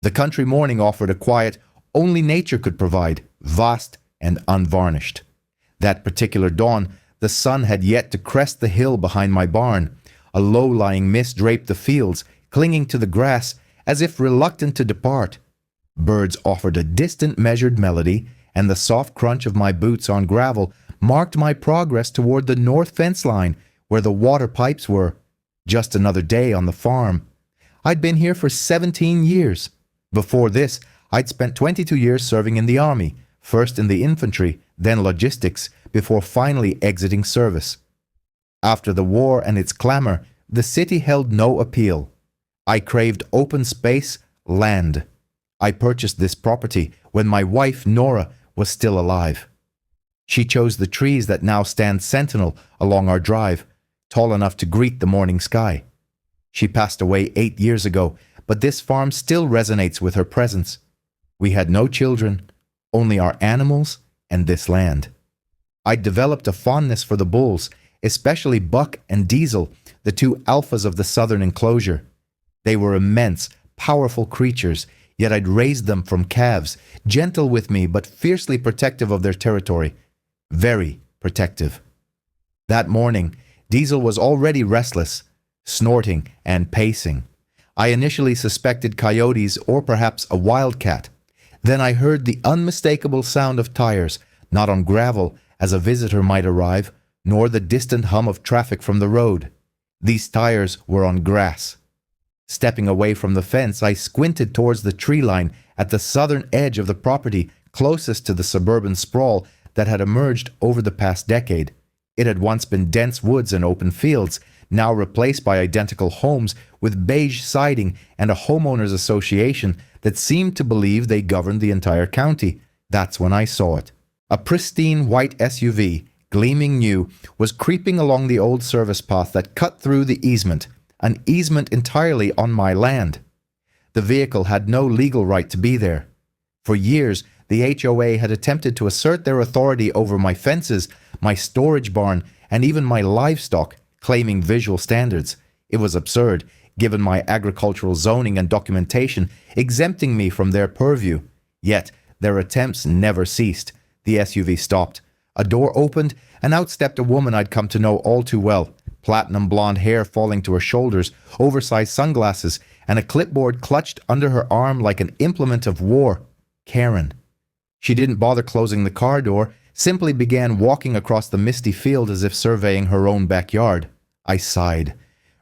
The country morning offered a quiet only nature could provide, vast and unvarnished. That particular dawn, the sun had yet to crest the hill behind my barn. A low-lying mist draped the fields, clinging to the grass as if reluctant to depart. Birds offered a distant measured melody, and the soft crunch of my boots on gravel marked my progress toward the north fence line where the water pipes were. Just another day on the farm. I'd been here for 17 years. Before this, I'd spent 22 years serving in the army, first in the infantry, then logistics, before finally exiting service. After the war and its clamor, the city held no appeal. I craved open space, land. I purchased this property when my wife, Nora, was still alive. She chose the trees that now stand sentinel along our drive, tall enough to greet the morning sky. She passed away 8 years ago, but this farm still resonates with her presence. We had no children, only our animals and this land. I developed a fondness for the bulls, especially Buck and Diesel, the two alphas of the southern enclosure. They were immense, powerful creatures, yet I'd raised them from calves, gentle with me but fiercely protective of their territory. Very protective. That morning, Diesel was already restless, snorting and pacing. I initially suspected coyotes or perhaps a wildcat. Then I heard the unmistakable sound of tires, not on gravel as a visitor might arrive, nor the distant hum of traffic from the road. These tires were on grass. Stepping away from the fence, I squinted towards the tree line at the southern edge of the property closest to the suburban sprawl that had emerged over the past decade. It had once been dense woods and open fields, now replaced by identical homes with beige siding and a homeowners association that seemed to believe they governed the entire county. That's when I saw it. A pristine white SUV, gleaming new, was creeping along the old service path that cut through the easement, an easement entirely on my land. The vehicle had no legal right to be there. For years, the HOA had attempted to assert their authority over my fences, my storage barn, and even my livestock, claiming visual standards. It was absurd, given my agricultural zoning and documentation, exempting me from their purview. Yet, their attempts never ceased. The SUV stopped. A door opened, and out stepped a woman I'd come to know all too well. Platinum blonde hair falling to her shoulders, oversized sunglasses, and a clipboard clutched under her arm like an implement of war. Karen. She didn't bother closing the car door, simply began walking across the misty field as if surveying her own backyard. I sighed.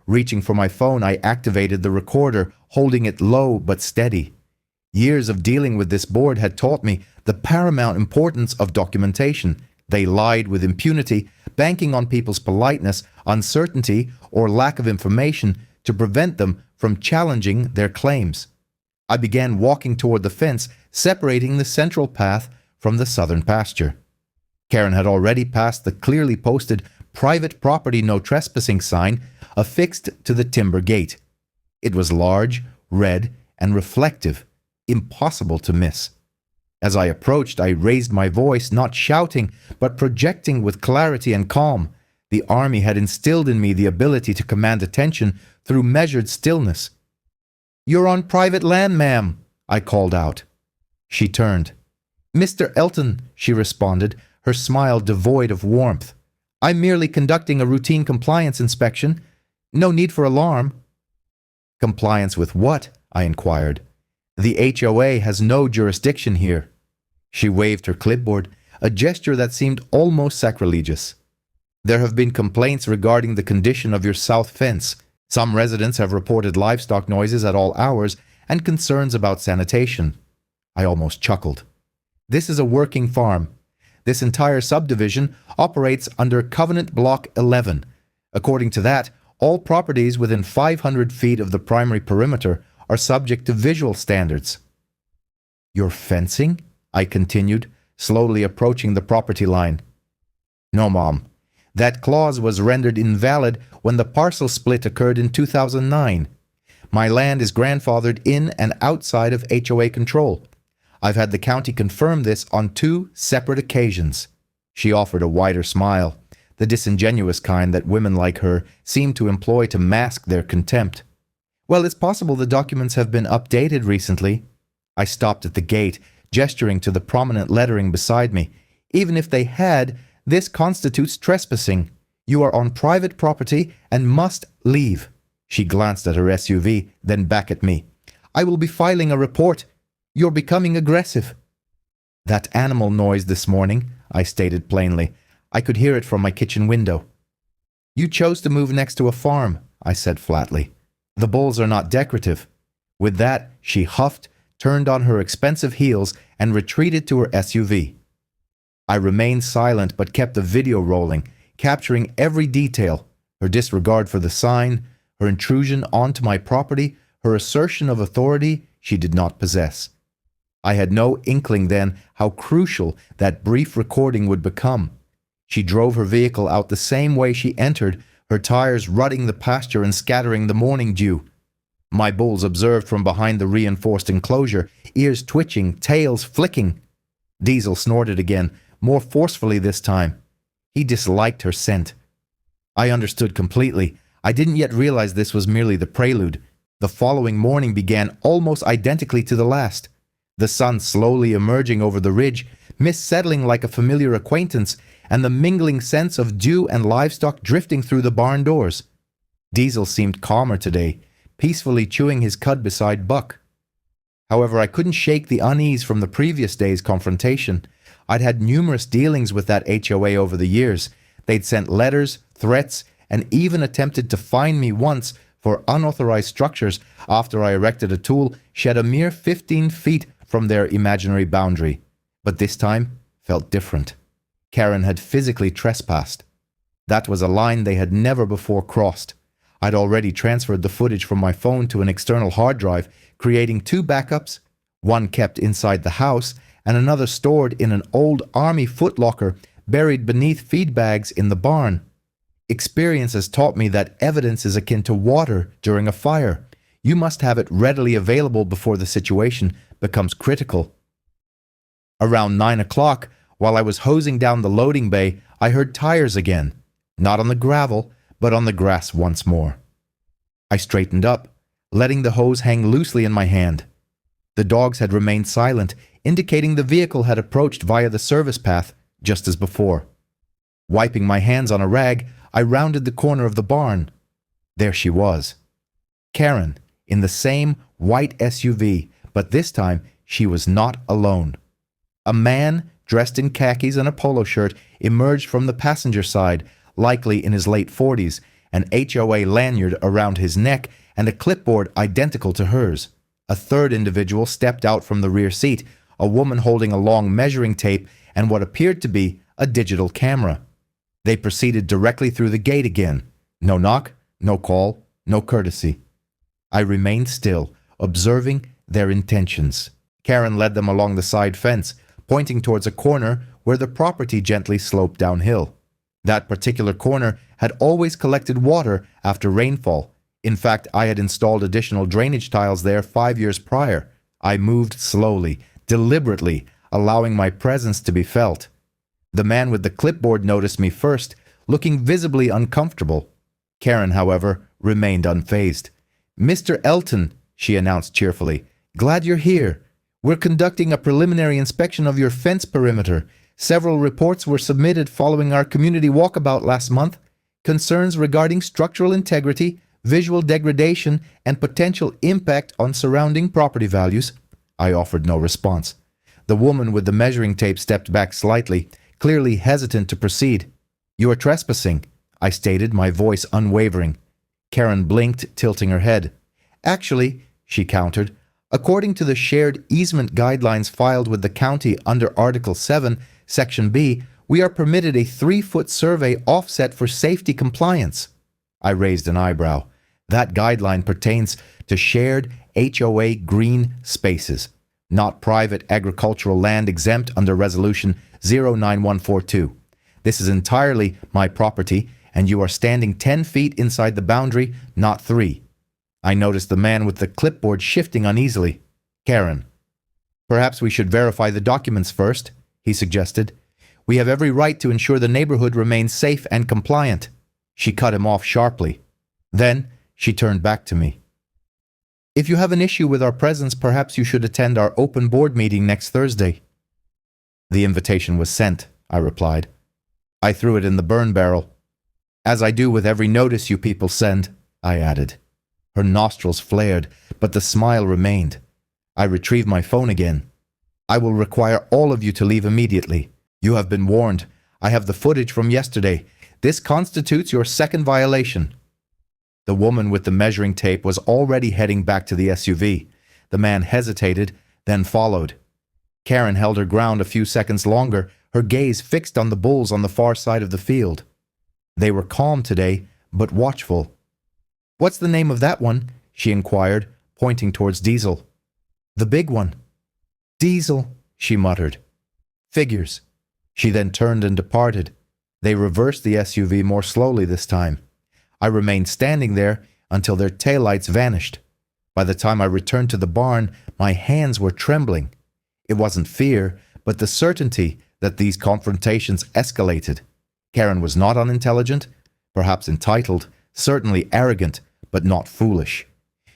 Reaching for my phone, I activated the recorder, holding it low but steady. Years of dealing with this board had taught me the paramount importance of documentation. They lied with impunity, banking on people's politeness, uncertainty, or lack of information to prevent them from challenging their claims. I began walking toward the fence, separating the central path from the southern pasture. Karen had already passed the clearly posted private property no trespassing sign affixed to the timber gate. It was large, red, and reflective, impossible to miss. As I approached, I raised my voice, not shouting, but projecting with clarity and calm. The army had instilled in me the ability to command attention through measured stillness. "You're on private land, ma'am," I called out. She turned. "Mr. Elton," she responded, her smile devoid of warmth. "I'm merely conducting a routine compliance inspection. No need for alarm." "Compliance with what?" I inquired. "The HOA has no jurisdiction here." She waved her clipboard, a gesture that seemed almost sacrilegious. "There have been complaints regarding the condition of your south fence. Some residents have reported livestock noises at all hours and concerns about sanitation." I almost chuckled. "This is a working farm. This entire subdivision operates under Covenant Block 11. According to that, all properties within 500 feet of the primary perimeter are subject to visual standards." "You're fencing?" I continued, slowly approaching the property line. "No, Mom. That clause was rendered invalid when the parcel split occurred in 2009. My land is grandfathered in and outside of HOA control. I've had the county confirm this on 2 separate occasions." She offered a wider smile, the disingenuous kind that women like her seem to employ to mask their contempt. "Well, it's possible the documents have been updated recently." I stopped at the gate, gesturing to the prominent lettering beside me. Even if they had, this constitutes trespassing. You are on private property and must leave. She glanced at her SUV, then back at me. I will be filing a report. You're becoming aggressive. That animal noise this morning, I stated plainly. I could hear it from my kitchen window. You chose to move next to a farm, I said flatly. The bulls are not decorative. With that, she huffed, turned on her expensive heels, and retreated to her SUV. I remained silent but kept the video rolling, capturing every detail, her disregard for the sign, her intrusion onto my property, her assertion of authority she did not possess. I had no inkling then how crucial that brief recording would become. She drove her vehicle out the same way she entered, her tires rutting the pasture and scattering the morning dew. My bulls observed from behind the reinforced enclosure, ears twitching, tails flicking. Diesel snorted again, more forcefully this time. He disliked her scent. I understood completely. I didn't yet realize this was merely the prelude. The following morning began almost identically to the last. The sun slowly emerging over the ridge, mist settling like a familiar acquaintance, and the mingling scents of dew and livestock drifting through the barn doors. Diesel seemed calmer today, peacefully chewing his cud beside Buck. However, I couldn't shake the unease from the previous day's confrontation. I'd had numerous dealings with that HOA over the years. They'd sent letters, threats, and even attempted to fine me once for unauthorized structures after I erected a tool shed a mere 15 feet from their imaginary boundary. But this time felt different. Karen had physically trespassed. That was a line they had never before crossed. I'd already transferred the footage from my phone to an external hard drive, creating 2 backups, one kept inside the house and another stored in an old army footlocker buried beneath feed bags in the barn. Experience has taught me that evidence is akin to water during a fire. You must have it readily available before the situation becomes critical. Around 9 o'clock, while I was hosing down the loading bay, I heard tires again, not on the gravel, but on the grass once more. I straightened up, letting the hose hang loosely in my hand. The dogs had remained silent, indicating the vehicle had approached via the service path, just as before. Wiping my hands on a rag, I rounded the corner of the barn. There she was. Karen, in the same white SUV, but this time she was not alone. A man, dressed in khakis and a polo shirt, emerged from the passenger side, likely in his late 40s, an HOA lanyard around his neck and a clipboard identical to hers. A third individual stepped out from the rear seat, a woman holding a long measuring tape and what appeared to be a digital camera. They proceeded directly through the gate again. No knock, no call, no courtesy. I remained still, observing their intentions. Karen led them along the side fence, pointing towards a corner where the property gently sloped downhill. That particular corner had always collected water after rainfall. In fact, I had installed additional drainage tiles there 5 years prior. I moved slowly, deliberately, allowing my presence to be felt. The man with the clipboard noticed me first, looking visibly uncomfortable. Karen, however, remained unfazed. "Mr. Elton," she announced cheerfully, "glad you're here. We're conducting a preliminary inspection of your fence perimeter. Several reports were submitted following our community walkabout last month. Concerns regarding structural integrity, visual degradation, and potential impact on surrounding property values." I offered no response. The woman with the measuring tape stepped back slightly, clearly hesitant to proceed. "You are trespassing," I stated, my voice unwavering. Karen blinked, tilting her head. "Actually," she countered, "according to the shared easement guidelines filed with the county under Article 7, Section B, we are permitted a 3-foot survey offset for safety compliance." I raised an eyebrow. That guideline pertains to shared HOA green spaces, not private agricultural land exempt under Resolution 09142. This is entirely my property, and you are standing 10 feet inside the boundary, not 3. I noticed the man with the clipboard shifting uneasily. "Karen, perhaps we should verify the documents first," he suggested. "We have every right to ensure the neighborhood remains safe and compliant." She cut him off sharply. Then she turned back to me. If you have an issue with our presence, perhaps you should attend our open board meeting next Thursday. The invitation was sent, I replied. I threw it in the burn barrel. As I do with every notice you people send, I added. Her nostrils flared, but the smile remained. I retrieved my phone again. I will require all of you to leave immediately. You have been warned. I have the footage from yesterday. This constitutes your second violation. The woman with the measuring tape was already heading back to the SUV. The man hesitated, then followed. Karen held her ground a few seconds longer, her gaze fixed on the bulls on the far side of the field. They were calm today, but watchful. "What's the name of that one?" she inquired, pointing towards Diesel. "The big one." "Diesel," she muttered. "Figures." She then turned and departed. They reversed the SUV more slowly this time. I remained standing there until their taillights vanished. By the time I returned to the barn, my hands were trembling. It wasn't fear, but the certainty that these confrontations escalated. Karen was not unintelligent, perhaps entitled, certainly arrogant, but not foolish.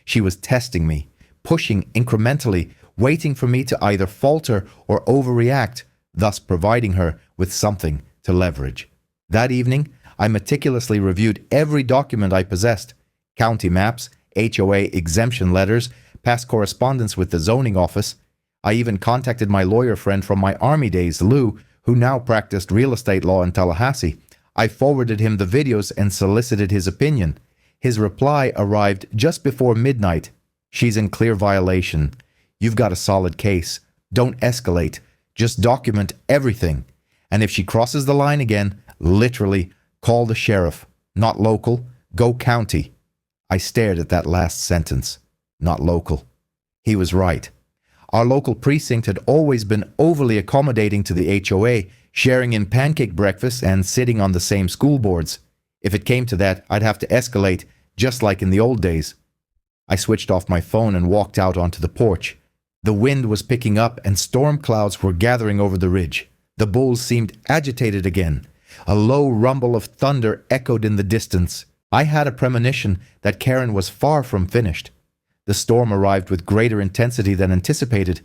She was testing me, pushing incrementally, waiting for me to either falter or overreact, thus providing her with something to leverage. That evening, I meticulously reviewed every document I possessed: county maps, HOA exemption letters, past correspondence with the zoning office. I even contacted my lawyer friend from my army days, Lou, who now practiced real estate law in Tallahassee. I forwarded him the videos and solicited his opinion. His reply arrived just before midnight. "She's in clear violation. You've got a solid case. Don't escalate. Just document everything. And if she crosses the line again, literally, call the sheriff. Not local, go county." I stared at that last sentence. Not local. He was right. Our local precinct had always been overly accommodating to the HOA, sharing in pancake breakfast and sitting on the same school boards. If it came to that, I'd have to escalate, just like in the old days. I switched off my phone and walked out onto the porch. The wind was picking up and storm clouds were gathering over the ridge. The bulls seemed agitated again. A low rumble of thunder echoed in the distance. I had a premonition that Karen was far from finished. The storm arrived with greater intensity than anticipated.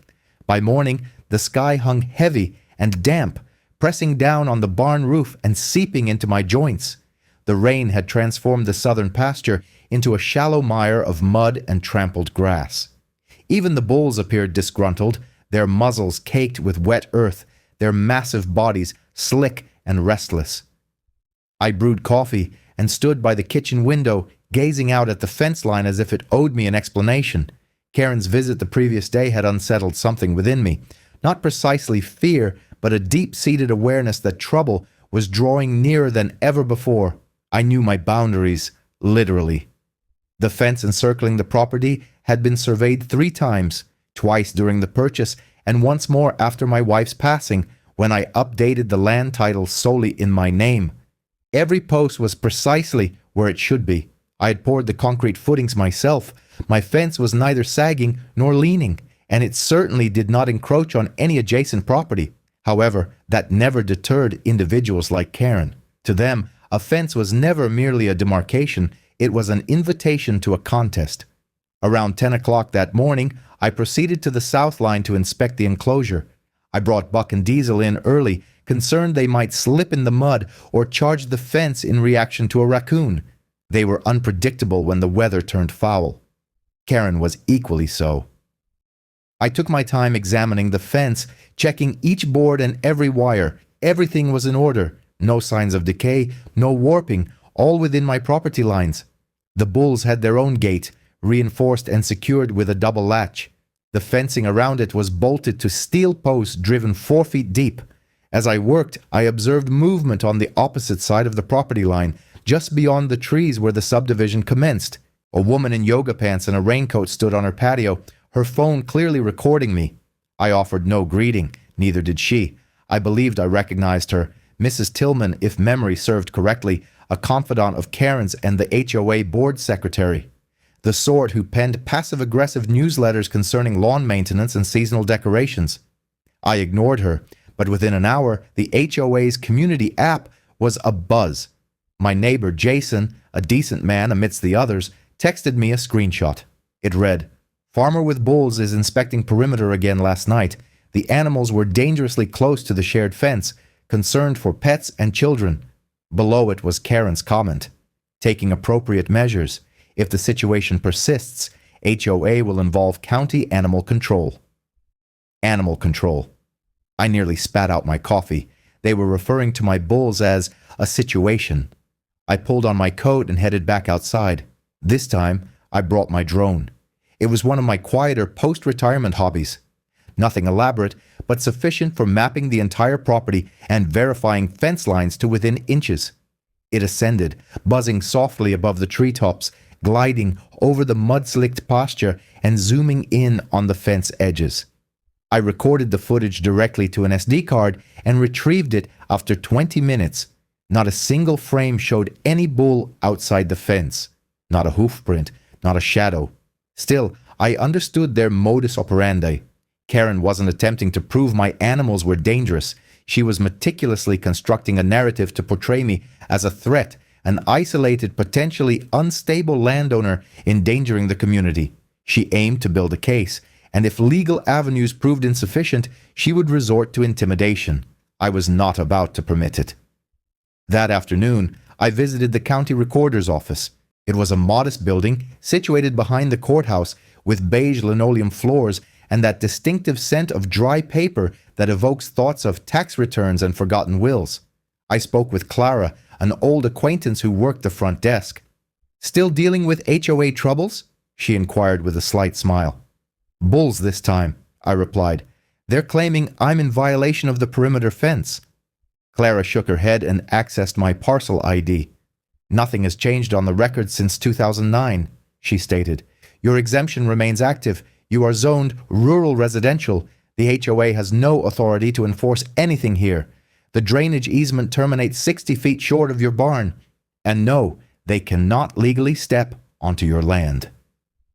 By morning, the sky hung heavy and damp, pressing down on the barn roof and seeping into my joints. The rain had transformed the southern pasture into a shallow mire of mud and trampled grass. Even the bulls appeared disgruntled, their muzzles caked with wet earth, their massive bodies slick and restless. I brewed coffee and stood by the kitchen window, gazing out at the fence line as if it owed me an explanation. Karen's visit the previous day had unsettled something within me. Not precisely fear, but a deep-seated awareness that trouble was drawing nearer than ever before. I knew my boundaries, literally. The fence encircling the property had been surveyed 3 times, twice during the purchase and once more after my wife's passing, when I updated the land title solely in my name. Every post was precisely where it should be. I had poured the concrete footings myself. My fence was neither sagging nor leaning, and it certainly did not encroach on any adjacent property. However, that never deterred individuals like Karen. To them, a fence was never merely a demarcation, it was an invitation to a contest. Around 10 o'clock that morning, I proceeded to the south line to inspect the enclosure. I brought Buck and Diesel in early, concerned they might slip in the mud or charge the fence in reaction to a raccoon. They were unpredictable when the weather turned foul. Karen was equally so. I took my time examining the fence, checking each board and every wire. Everything was in order. No signs of decay, no warping, all within my property lines. The bulls had their own gate, reinforced and secured with a double latch. The fencing around it was bolted to steel posts driven 4 feet deep. As I worked, I observed movement on the opposite side of the property line, just beyond the trees where the subdivision commenced. A woman in yoga pants and a raincoat stood on her patio, her phone clearly recording me. I offered no greeting, neither did she. I believed I recognized her, Mrs. Tillman, if memory served correctly, a confidant of Karen's and the HOA board secretary. The sort who penned passive-aggressive newsletters concerning lawn maintenance and seasonal decorations. I ignored her, but within an hour, the HOA's community app was abuzz. My neighbor Jason, a decent man amidst the others, texted me a screenshot. It read, Farmer with bulls is inspecting perimeter again last night. The animals were dangerously close to the shared fence, concerned for pets and children. Below it was Karen's comment. Taking appropriate measures. If the situation persists, HOA will involve county animal control. Animal control. I nearly spat out my coffee. They were referring to my bulls as a situation. I pulled on my coat and headed back outside. This time, I brought my drone. It was one of my quieter post-retirement hobbies. Nothing elaborate, but sufficient for mapping the entire property and verifying fence lines to within inches. It ascended, buzzing softly above the treetops, gliding over the mud-slicked pasture and zooming in on the fence edges. I recorded the footage directly to an SD card and retrieved it after 20 minutes. Not a single frame showed any bull outside the fence. Not a hoof print, not a shadow. Still, I understood their modus operandi. Karen wasn't attempting to prove my animals were dangerous. She was meticulously constructing a narrative to portray me as a threat, an isolated, potentially unstable landowner endangering the community. She aimed to build a case, and if legal avenues proved insufficient, she would resort to intimidation. I was not about to permit it. That afternoon, I visited the county recorder's office. It was a modest building situated behind the courthouse with beige linoleum floors and that distinctive scent of dry paper that evokes thoughts of tax returns and forgotten wills. I spoke with Clara, an old acquaintance who worked the front desk. "Still dealing with HOA troubles?" she inquired with a slight smile. "Bulls this time," I replied. "They're claiming I'm in violation of the perimeter fence." Clara shook her head and accessed my parcel ID. "Nothing has changed on the record since 2009, she stated. "Your exemption remains active. You are zoned rural residential. The HOA has no authority to enforce anything here. The drainage easement terminates 60 feet short of your barn. And no, they cannot legally step onto your land."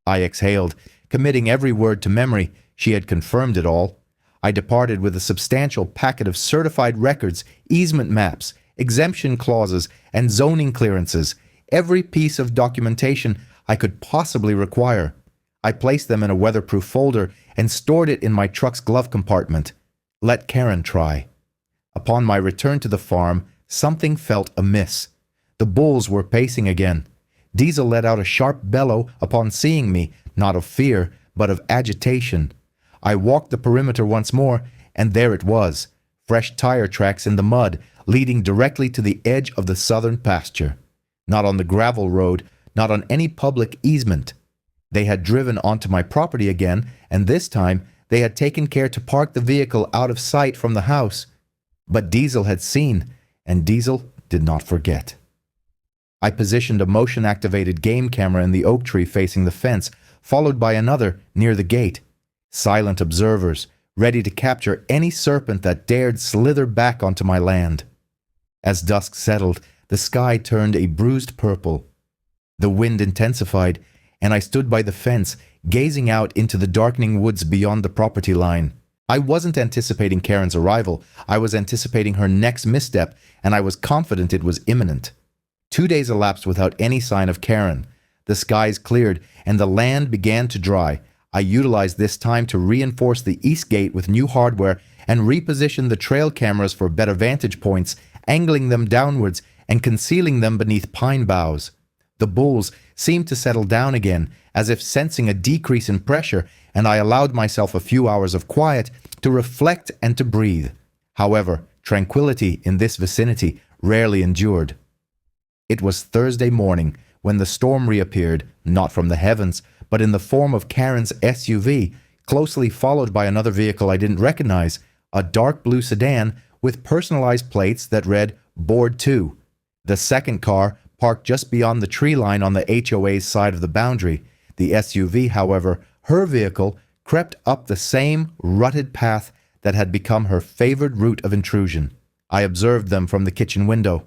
I exhaled, committing every word to memory. She had confirmed it all. I departed with a substantial packet of certified records, easement maps, exemption clauses, and zoning clearances, every piece of documentation I could possibly require. I placed them in a weatherproof folder and stored it in my truck's glove compartment. Let Karen try. Upon my return to the farm, something felt amiss. The bulls were pacing again. Diesel let out a sharp bellow upon seeing me, not of fear, but of agitation. I walked the perimeter once more, and there it was, fresh tire tracks in the mud, leading directly to the edge of the southern pasture. Not on the gravel road, not on any public easement. They had driven onto my property again, and this time they had taken care to park the vehicle out of sight from the house. But Diesel had seen, and Diesel did not forget. I positioned a motion-activated game camera in the oak tree facing the fence, followed by another near the gate. Silent observers, ready to capture any serpent that dared slither back onto my land. As dusk settled, the sky turned a bruised purple. The wind intensified, and I stood by the fence, gazing out into the darkening woods beyond the property line. I wasn't anticipating Karen's arrival. I was anticipating her next misstep, and I was confident it was imminent. 2 days elapsed without any sign of Karen. The skies cleared, and the land began to dry. I utilized this time to reinforce the east gate with new hardware and reposition the trail cameras for better vantage points, angling them downwards and concealing them beneath pine boughs. The bulls seemed to settle down again, as if sensing a decrease in pressure, and I allowed myself a few hours of quiet to reflect and to breathe. However, tranquility in this vicinity rarely endured. It was Thursday morning when the storm reappeared, not from the heavens, but in the form of Karen's SUV, closely followed by another vehicle I didn't recognize, a dark blue sedan with personalized plates that read Board 2. The second car parked just beyond the tree line on the HOA's side of the boundary. The SUV, however, her vehicle, crept up the same rutted path that had become her favored route of intrusion. I observed them from the kitchen window.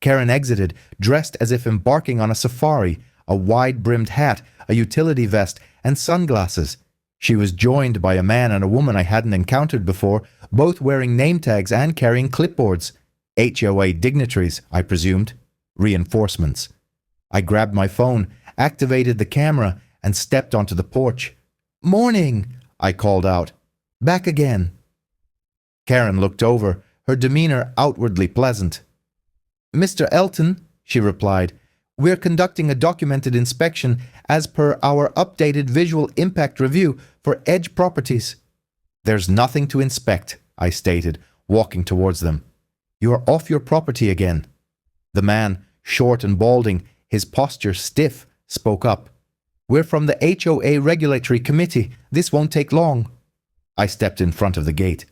Karen exited, dressed as if embarking on a safari, a wide-brimmed hat, a utility vest, and sunglasses. She was joined by a man and a woman I hadn't encountered before, both wearing name tags and carrying clipboards. HOA dignitaries, I presumed. Reinforcements. I grabbed my phone, activated the camera, and stepped onto the porch. "Morning," I called out. "Back again." Karen looked over, her demeanor outwardly pleasant. "Mr. Elton," she replied, "we're conducting a documented inspection as per our updated visual impact review for Edge Properties." "There's nothing to inspect," I stated, walking towards them. "You are off your property again." The man, short and balding, his posture stiff, spoke up. "We're from the HOA Regulatory Committee. This won't take long." I stepped in front of the gate.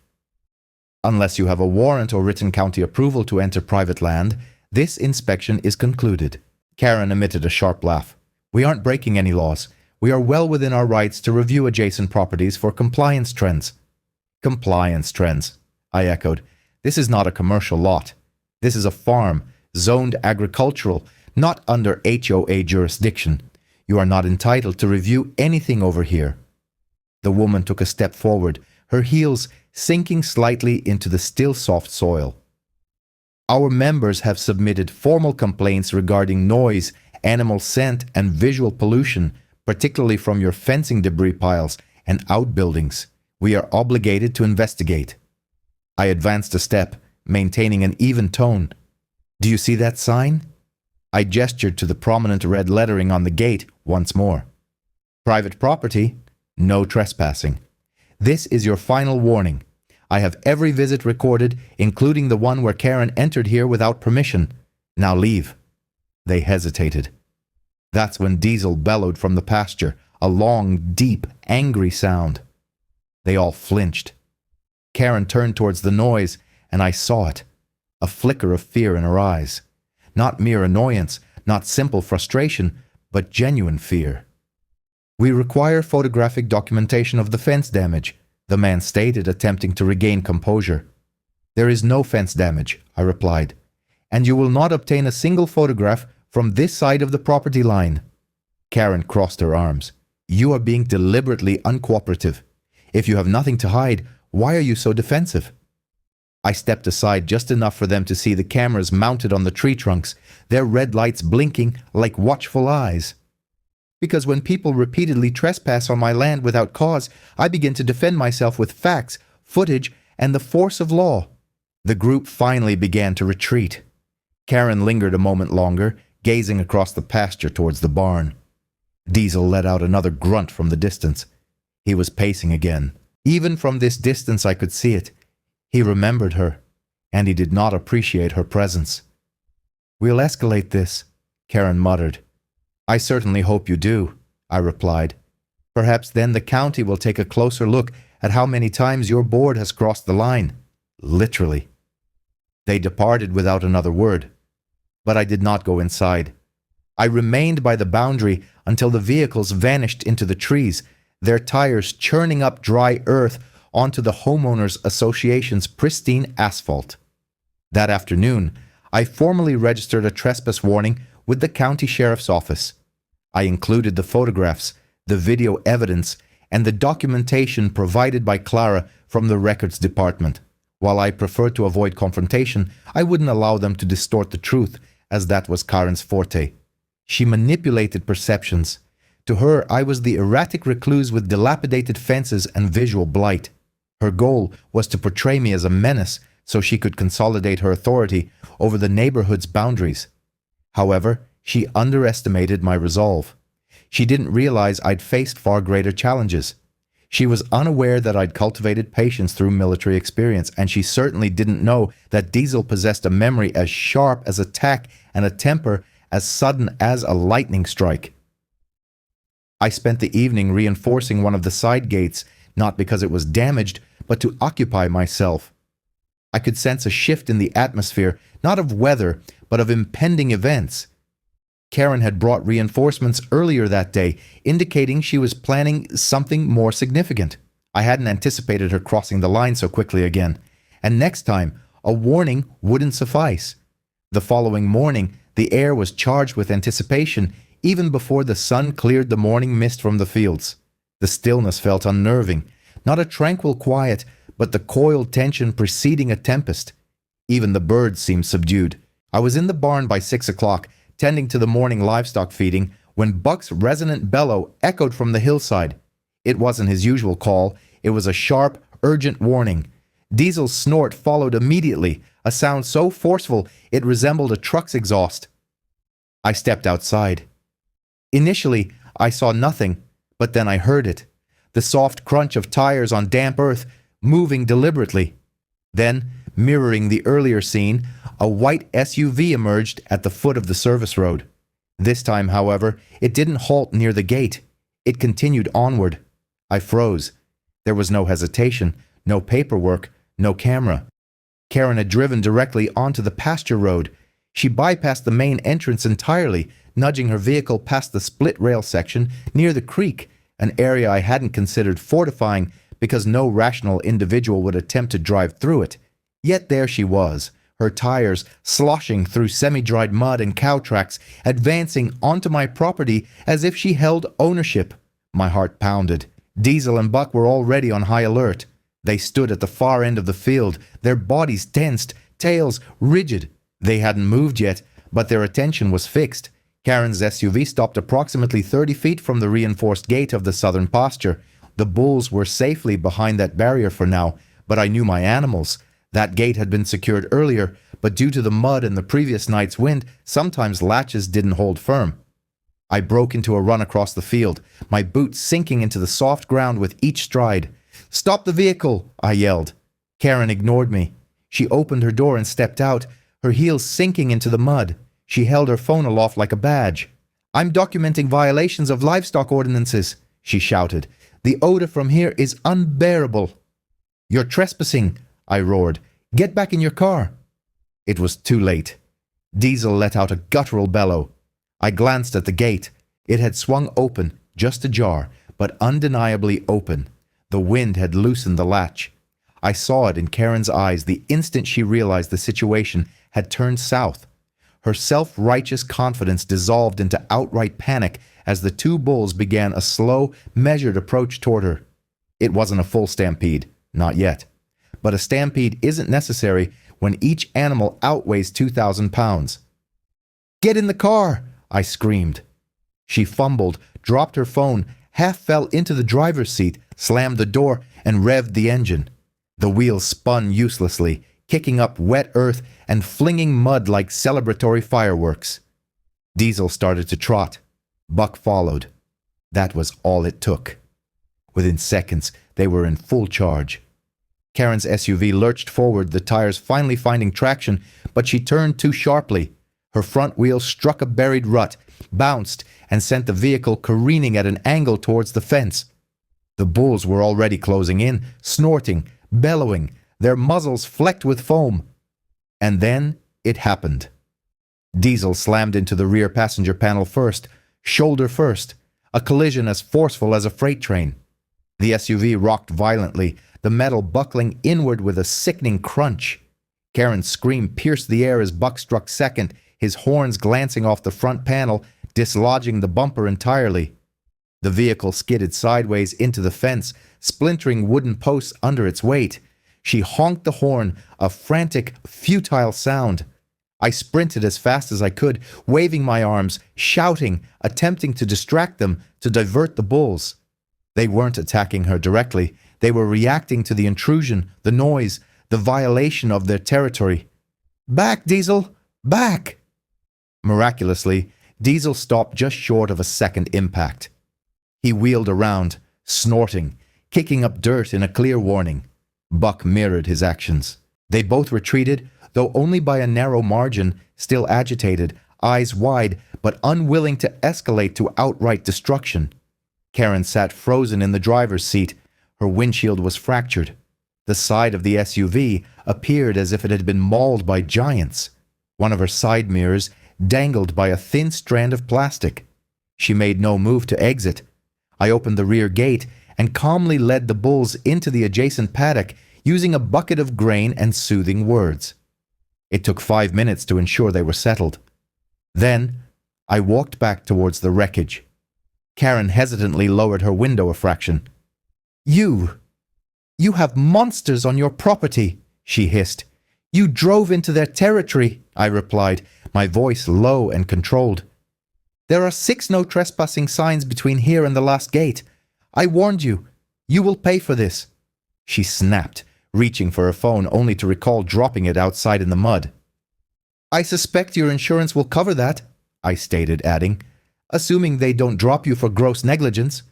"Unless you have a warrant or written county approval to enter private land, this inspection is concluded." Karen emitted a sharp laugh. "We aren't breaking any laws. We are well within our rights to review adjacent properties for compliance trends." "Compliance trends," I echoed. "This is not a commercial lot. This is a farm, zoned agricultural, not under HOA jurisdiction. You are not entitled to review anything over here." The woman took a step forward, her heels sinking slightly into the still soft soil. "Our members have submitted formal complaints regarding noise, animal scent, and visual pollution, particularly from your fencing debris piles and outbuildings. We are obligated to investigate." I advanced a step, maintaining an even tone. "Do you see that sign?" I gestured to the prominent red lettering on the gate once more. "Private property, no trespassing. This is your final warning. I have every visit recorded, including the one where Karen entered here without permission. Now leave." They hesitated. That's when Diesel bellowed from the pasture, a long, deep, angry sound. They all flinched. Karen turned towards the noise, and I saw it. A flicker of fear in her eyes. Not mere annoyance, not simple frustration, but genuine fear. "We require photographic documentation of the fence damage," the man stated, attempting to regain composure. "There is no fence damage," I replied, "and you will not obtain a single photograph from this side of the property line." Karen crossed her arms. "You are being deliberately uncooperative. If you have nothing to hide, why are you so defensive?" I stepped aside just enough for them to see the cameras mounted on the tree trunks, their red lights blinking like watchful eyes. "Because when people repeatedly trespass on my land without cause, I begin to defend myself with facts, footage, and the force of law." The group finally began to retreat. Karen lingered a moment longer, gazing across the pasture towards the barn. Diesel let out another grunt from the distance. He was pacing again. Even from this distance I could see it. He remembered her, and he did not appreciate her presence. "We'll escalate this," Karen muttered. "I certainly hope you do," I replied. "Perhaps then the county will take a closer look at how many times your board has crossed the line." Literally. They departed without another word. But I did not go inside. I remained by the boundary until the vehicles vanished into the trees, their tires churning up dry earth onto the Homeowners Association's pristine asphalt. That afternoon, I formally registered a trespass warning with the county sheriff's office. I included the photographs, the video evidence, and the documentation provided by Clara from the records department. While I preferred to avoid confrontation, I wouldn't allow them to distort the truth, as that was Karen's forte. She manipulated perceptions. To her, I was the erratic recluse with dilapidated fences and visual blight. Her goal was to portray me as a menace so she could consolidate her authority over the neighborhood's boundaries. However, she underestimated my resolve. She didn't realize I'd faced far greater challenges. She was unaware that I'd cultivated patience through military experience, and she certainly didn't know that Diesel possessed a memory as sharp as a tack and a temper as sudden as a lightning strike. I spent the evening reinforcing one of the side gates, not because it was damaged, but to occupy myself. I could sense a shift in the atmosphere, not of weather, but of impending events. Karen had brought reinforcements earlier that day, indicating she was planning something more significant. I hadn't anticipated her crossing the line so quickly again, and next time, a warning wouldn't suffice. The following morning, the air was charged with anticipation, even before the sun cleared the morning mist from the fields. The stillness felt unnerving, not a tranquil quiet, but the coiled tension preceding a tempest. Even the birds seemed subdued. I was in the barn by 6 o'clock, tending to the morning livestock feeding, when Buck's resonant bellow echoed from the hillside. It wasn't his usual call. It was a sharp, urgent warning. Diesel's snort followed immediately, a sound so forceful it resembled a truck's exhaust. I stepped outside. Initially, I saw nothing, but then I heard it. The soft crunch of tires on damp earth, moving deliberately. Then, mirroring the earlier scene, a white SUV emerged at the foot of the service road. This time, however, it didn't halt near the gate. It continued onward. I froze. There was no hesitation, no paperwork, no camera. Karen had driven directly onto the pasture road. She bypassed the main entrance entirely, nudging her vehicle past the split rail section near the creek, an area I hadn't considered fortifying because no rational individual would attempt to drive through it. Yet there she was, her tires sloshing through semi-dried mud and cow tracks, advancing onto my property as if she held ownership. My heart pounded. Diesel and Buck were already on high alert. They stood at the far end of the field, their bodies tensed, tails rigid. They hadn't moved yet, but their attention was fixed. Karen's SUV stopped approximately 30 feet from the reinforced gate of the southern pasture. The bulls were safely behind that barrier for now, but I knew my animals. That gate had been secured earlier, but due to the mud and the previous night's wind, sometimes latches didn't hold firm. I broke into a run across the field, my boots sinking into the soft ground with each stride. "Stop the vehicle!" I yelled. Karen ignored me. She opened her door and stepped out, her heels sinking into the mud. She held her phone aloft like a badge. "I'm documenting violations of livestock ordinances," she shouted. "The odor from here is unbearable." "You're trespassing," I roared. "Get back in your car." It was too late. Diesel let out a guttural bellow. I glanced at the gate. It had swung open, just ajar, but undeniably open. The wind had loosened the latch. I saw it in Karen's eyes the instant she realized the situation had turned south. Her self-righteous confidence dissolved into outright panic as the two bulls began a slow, measured approach toward her. It wasn't a full stampede, not yet. But a stampede isn't necessary when each animal outweighs 2,000 pounds. "Get in the car!" I screamed. She fumbled, dropped her phone, half fell into the driver's seat, slammed the door, and revved the engine. The wheels spun uselessly, kicking up wet earth and flinging mud like celebratory fireworks. Diesel started to trot. Buck followed. That was all it took. Within seconds, they were in full charge. Karen's SUV lurched forward, the tires finally finding traction, but she turned too sharply. Her front wheel struck a buried rut, bounced, and sent the vehicle careening at an angle towards the fence. The bulls were already closing in, snorting, bellowing, their muzzles flecked with foam. And then it happened. Diesel slammed into the rear passenger panel first, shoulder first, a collision as forceful as a freight train. The SUV rocked violently, the metal buckling inward with a sickening crunch. Karen's scream pierced the air as Buck struck second, his horns glancing off the front panel, dislodging the bumper entirely. The vehicle skidded sideways into the fence, splintering wooden posts under its weight. She honked the horn, a frantic, futile sound. I sprinted as fast as I could, waving my arms, shouting, attempting to distract them, to divert the bulls. They weren't attacking her directly. They were reacting to the intrusion, the noise, the violation of their territory. "Back, Diesel! Back!" Miraculously, Diesel stopped just short of a second impact. He wheeled around, snorting, kicking up dirt in a clear warning. Buck mirrored his actions. They both retreated, though only by a narrow margin, still agitated, eyes wide, but unwilling to escalate to outright destruction. Karen sat frozen in the driver's seat. Her windshield was fractured. The side of the SUV appeared as if it had been mauled by giants. One of her side mirrors dangled by a thin strand of plastic. She made no move to exit. I opened the rear gate and calmly led the bulls into the adjacent paddock, using a bucket of grain and soothing words. It took 5 minutes to ensure they were settled. Then, I walked back towards the wreckage. Karen hesitantly lowered her window a fraction. You have monsters on your property," she hissed. "You drove into their territory," I replied, my voice low and controlled. "There are 6 no trespassing signs between here and the last gate. I warned you. You will pay for this." She snapped, reaching for her phone only to recall dropping it outside in the mud. "I suspect your insurance will cover that," I stated, adding, "assuming they don't drop you for gross negligence."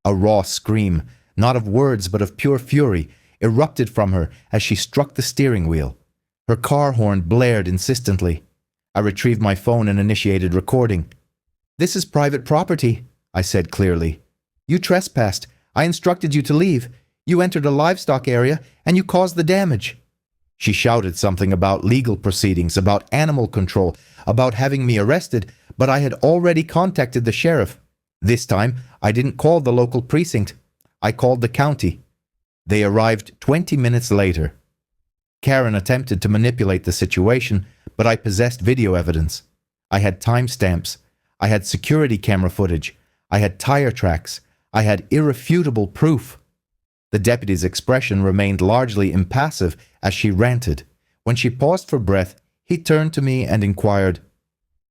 A raw scream, not of words but of pure fury, erupted from her as she struck the steering wheel. Her car horn blared insistently. I retrieved my phone and initiated recording. "This is private property," I said clearly. "You trespassed. I instructed you to leave. You entered a livestock area and you caused the damage." She shouted something about legal proceedings, about animal control, about having me arrested, but I had already contacted the sheriff. This time, I didn't call the local precinct. I called the county. They arrived 20 minutes later. Karen attempted to manipulate the situation, but I possessed video evidence. I had timestamps. I had security camera footage. I had tire tracks. I had irrefutable proof. The deputy's expression remained largely impassive as she ranted. When she paused for breath, he turned to me and inquired,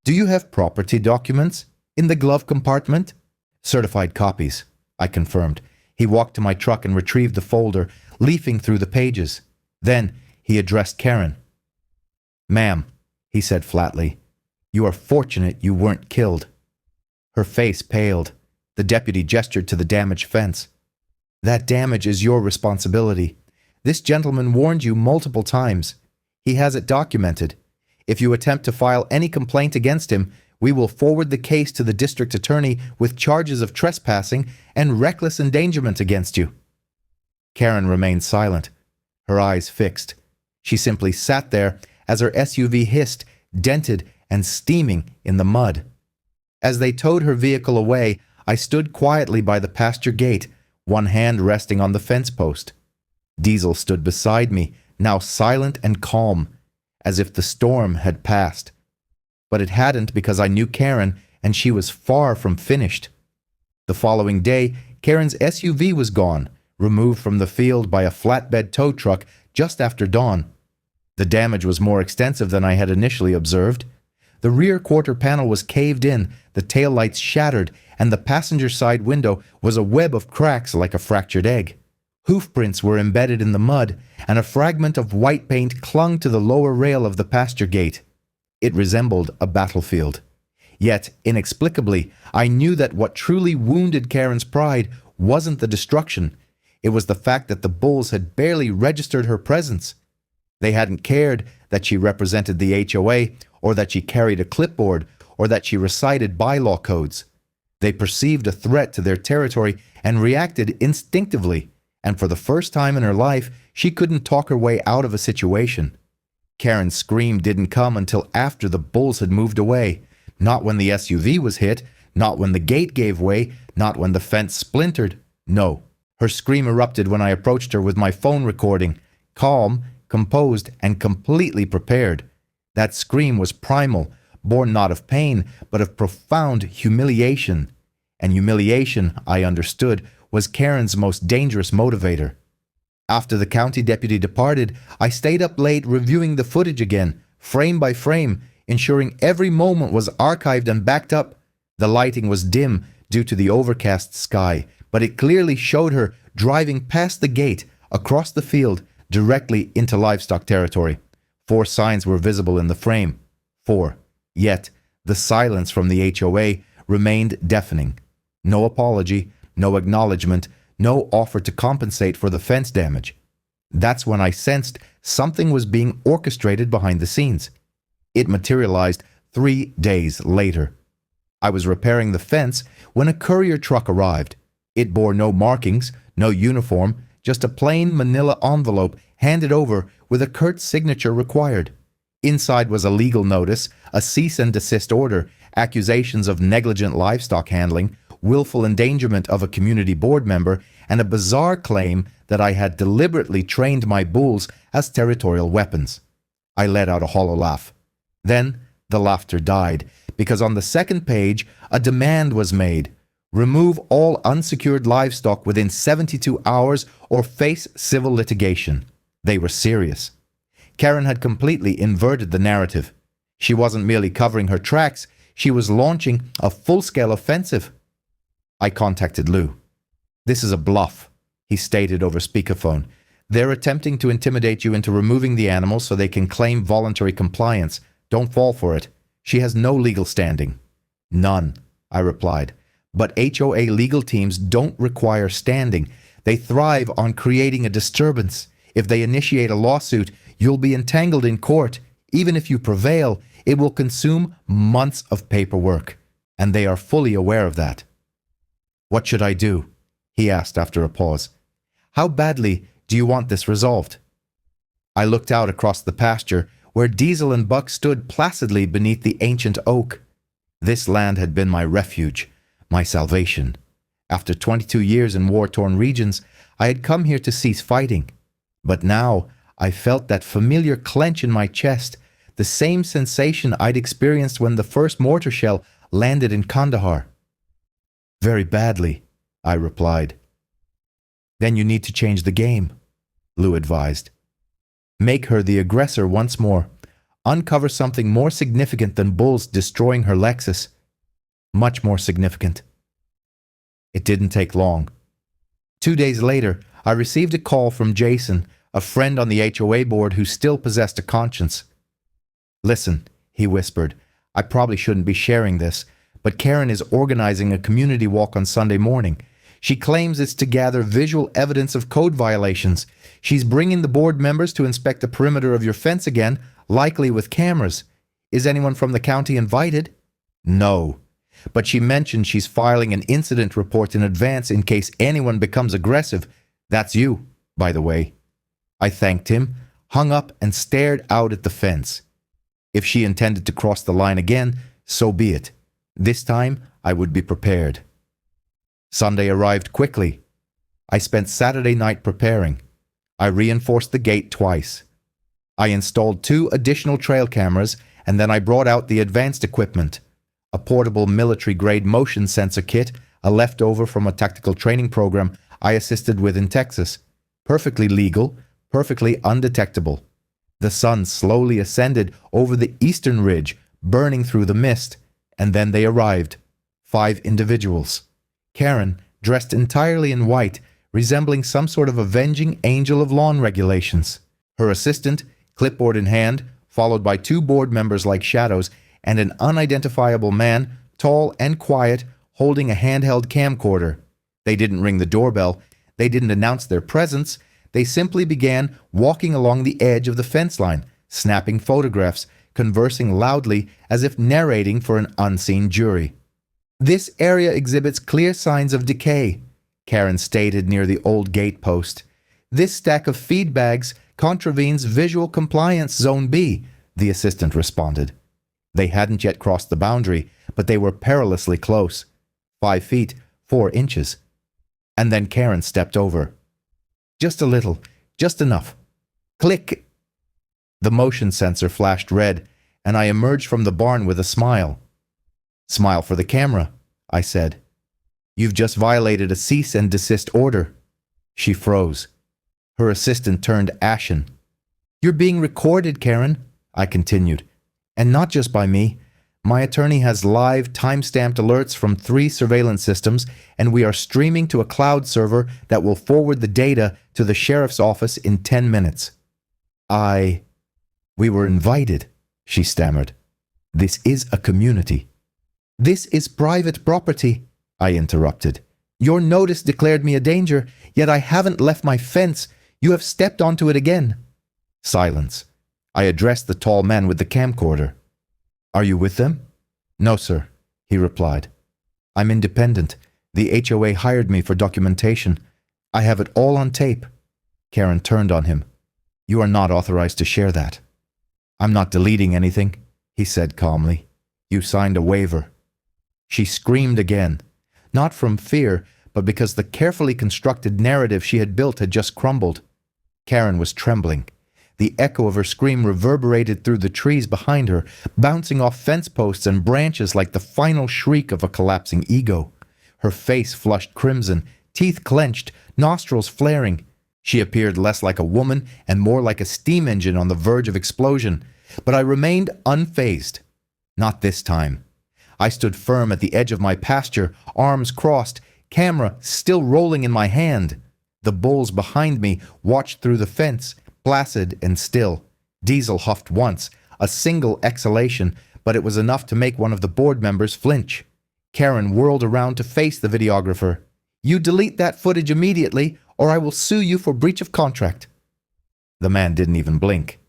"Do you have property documents in the glove compartment?" "Certified copies," I confirmed. He walked to my truck and retrieved the folder, leafing through the pages. Then he addressed Karen. "Ma'am," he said flatly, "you are fortunate you weren't killed." Her face paled. The deputy gestured to the damaged fence. "That damage is your responsibility. This gentleman warned you multiple times. He has it documented. If you attempt to file any complaint against him, we will forward the case to the district attorney with charges of trespassing and reckless endangerment against you." Karen remained silent, her eyes fixed. She simply sat there as her SUV hissed, dented and steaming in the mud. As they towed her vehicle away, I stood quietly by the pasture gate, one hand resting on the fence post. Diesel stood beside me, now silent and calm, as if the storm had passed. But it hadn't, because I knew Karen, and she was far from finished. The following day, Karen's SUV was gone, removed from the field by a flatbed tow truck just after dawn. The damage was more extensive than I had initially observed. The rear quarter panel was caved in, the taillights shattered, and the passenger side window was a web of cracks like a fractured egg. Hoof prints were embedded in the mud, and a fragment of white paint clung to the lower rail of the pasture gate. It resembled a battlefield. Yet, inexplicably, I knew that what truly wounded Karen's pride wasn't the destruction. It was the fact that the bulls had barely registered her presence. They hadn't cared that she represented the HOA, or that she carried a clipboard, or that she recited bylaw codes. They perceived a threat to their territory and reacted instinctively, and for the first time in her life, she couldn't talk her way out of a situation. Karen's scream didn't come until after the bulls had moved away, not when the SUV was hit, not when the gate gave way, not when the fence splintered. No, her scream erupted when I approached her with my phone recording, calm, composed, and completely prepared. That scream was primal, born not of pain, but of profound humiliation. And humiliation, I understood, was Karen's most dangerous motivator. After the county deputy departed, I stayed up late reviewing the footage again, frame by frame, ensuring every moment was archived and backed up. The lighting was dim due to the overcast sky, but it clearly showed her driving past the gate, across the field, directly into livestock territory. 4 signs were visible in the frame. 4. Yet, the silence from the HOA remained deafening. No apology, no acknowledgement, no offer to compensate for the fence damage. That's when I sensed something was being orchestrated behind the scenes. It materialized 3 days later. I was repairing the fence when a courier truck arrived. It bore no markings, no uniform, just a plain manila envelope handed over with a curt signature required. Inside was a legal notice, a cease and desist order, accusations of negligent livestock handling, willful endangerment of a community board member, and a bizarre claim that I had deliberately trained my bulls as territorial weapons. I let out a hollow laugh. Then the laughter died, because on the second page a demand was made. Remove all unsecured livestock within 72 hours or face civil litigation. They were serious. Karen had completely inverted the narrative. She wasn't merely covering her tracks, she was launching a full-scale offensive. I contacted Lou. "This is a bluff," he stated over speakerphone. "They're attempting to intimidate you into removing the animals so they can claim voluntary compliance. Don't fall for it. She has no legal standing." "None," I replied. "But HOA legal teams don't require standing. They thrive on creating a disturbance. If they initiate a lawsuit, you'll be entangled in court. Even if you prevail, it will consume months of paperwork. And they are fully aware of that." "What should I do?" he asked after a pause. "How badly do you want this resolved?" I looked out across the pasture, where Diesel and Buck stood placidly beneath the ancient oak. This land had been my refuge, my salvation. After 22 years in war-torn regions, I had come here to cease fighting. But now I felt that familiar clench in my chest, the same sensation I'd experienced when the first mortar shell landed in Kandahar. "Very badly," I replied. "Then you need to change the game," Lou advised. "Make her the aggressor once more. Uncover something more significant than bulls destroying her Lexus. Much more significant." It didn't take long. 2 days later, I received a call from Jason, a friend on the HOA board who still possessed a conscience. "Listen," he whispered, "I probably shouldn't be sharing this, but Karen is organizing a community walk on Sunday morning. She claims it's to gather visual evidence of code violations. She's bringing the board members to inspect the perimeter of your fence again, likely with cameras. Is anyone from the county invited?" "No. But she mentioned she's filing an incident report in advance in case anyone becomes aggressive. That's you, by the way." I thanked him, hung up, and stared out at the fence. If she intended to cross the line again, so be it. This time, I would be prepared. Sunday arrived quickly. I spent Saturday night preparing. I reinforced the gate twice. I installed 2 additional trail cameras, and then I brought out the advanced equipment. A portable military-grade motion sensor kit, a leftover from a tactical training program I assisted with in Texas. Perfectly legal, perfectly undetectable. The sun slowly ascended over the eastern ridge, burning through the mist, and then they arrived. 5 individuals. Karen, dressed entirely in white, resembling some sort of avenging angel of lawn regulations. Her assistant, clipboard in hand, followed by 2 board members like shadows, and an unidentifiable man, tall and quiet, holding a handheld camcorder. They didn't ring the doorbell. They didn't announce their presence. They simply began walking along the edge of the fence line, snapping photographs, conversing loudly as if narrating for an unseen jury. "This area exhibits clear signs of decay," Karen stated near the old gate post. "This stack of feed bags contravenes Visual Compliance Zone B," the assistant responded. They hadn't yet crossed the boundary, but they were perilously close. 5 feet, 4 inches. And then Karen stepped over. "Just a little, just enough." Click! The motion sensor flashed red, and I emerged from the barn with a smile. "Smile for the camera," I said. "You've just violated a cease and desist order." She froze. Her assistant turned ashen. "You're being recorded, Karen," I continued. "And not just by me. My attorney has live, time-stamped alerts from 3 surveillance systems, and we are streaming to a cloud server that will forward the data to the sheriff's office in 10 minutes. We were invited," she stammered. "This is a community." "This is private property," I interrupted. "Your notice declared me a danger, yet I haven't left my fence. You have stepped onto it again." Silence. I addressed the tall man with the camcorder. "Are you with them?" "No, sir," he replied. "I'm independent. The HOA hired me for documentation. I have it all on tape." Karen turned on him. "You are not authorized to share that." "I'm not deleting anything," he said calmly. "You signed a waiver." She screamed again, not from fear, but because the carefully constructed narrative she had built had just crumbled. Karen was trembling. The echo of her scream reverberated through the trees behind her, bouncing off fence posts and branches like the final shriek of a collapsing ego. Her face flushed crimson, teeth clenched, nostrils flaring. She appeared less like a woman and more like a steam engine on the verge of explosion. But I remained unfazed. Not this time. I stood firm at the edge of my pasture, arms crossed, camera still rolling in my hand. The bulls behind me watched through the fence, placid and still. Diesel huffed once, a single exhalation, but it was enough to make one of the board members flinch. Karen whirled around to face the videographer. "You delete that footage immediately, or I will sue you for breach of contract." The man didn't even blink.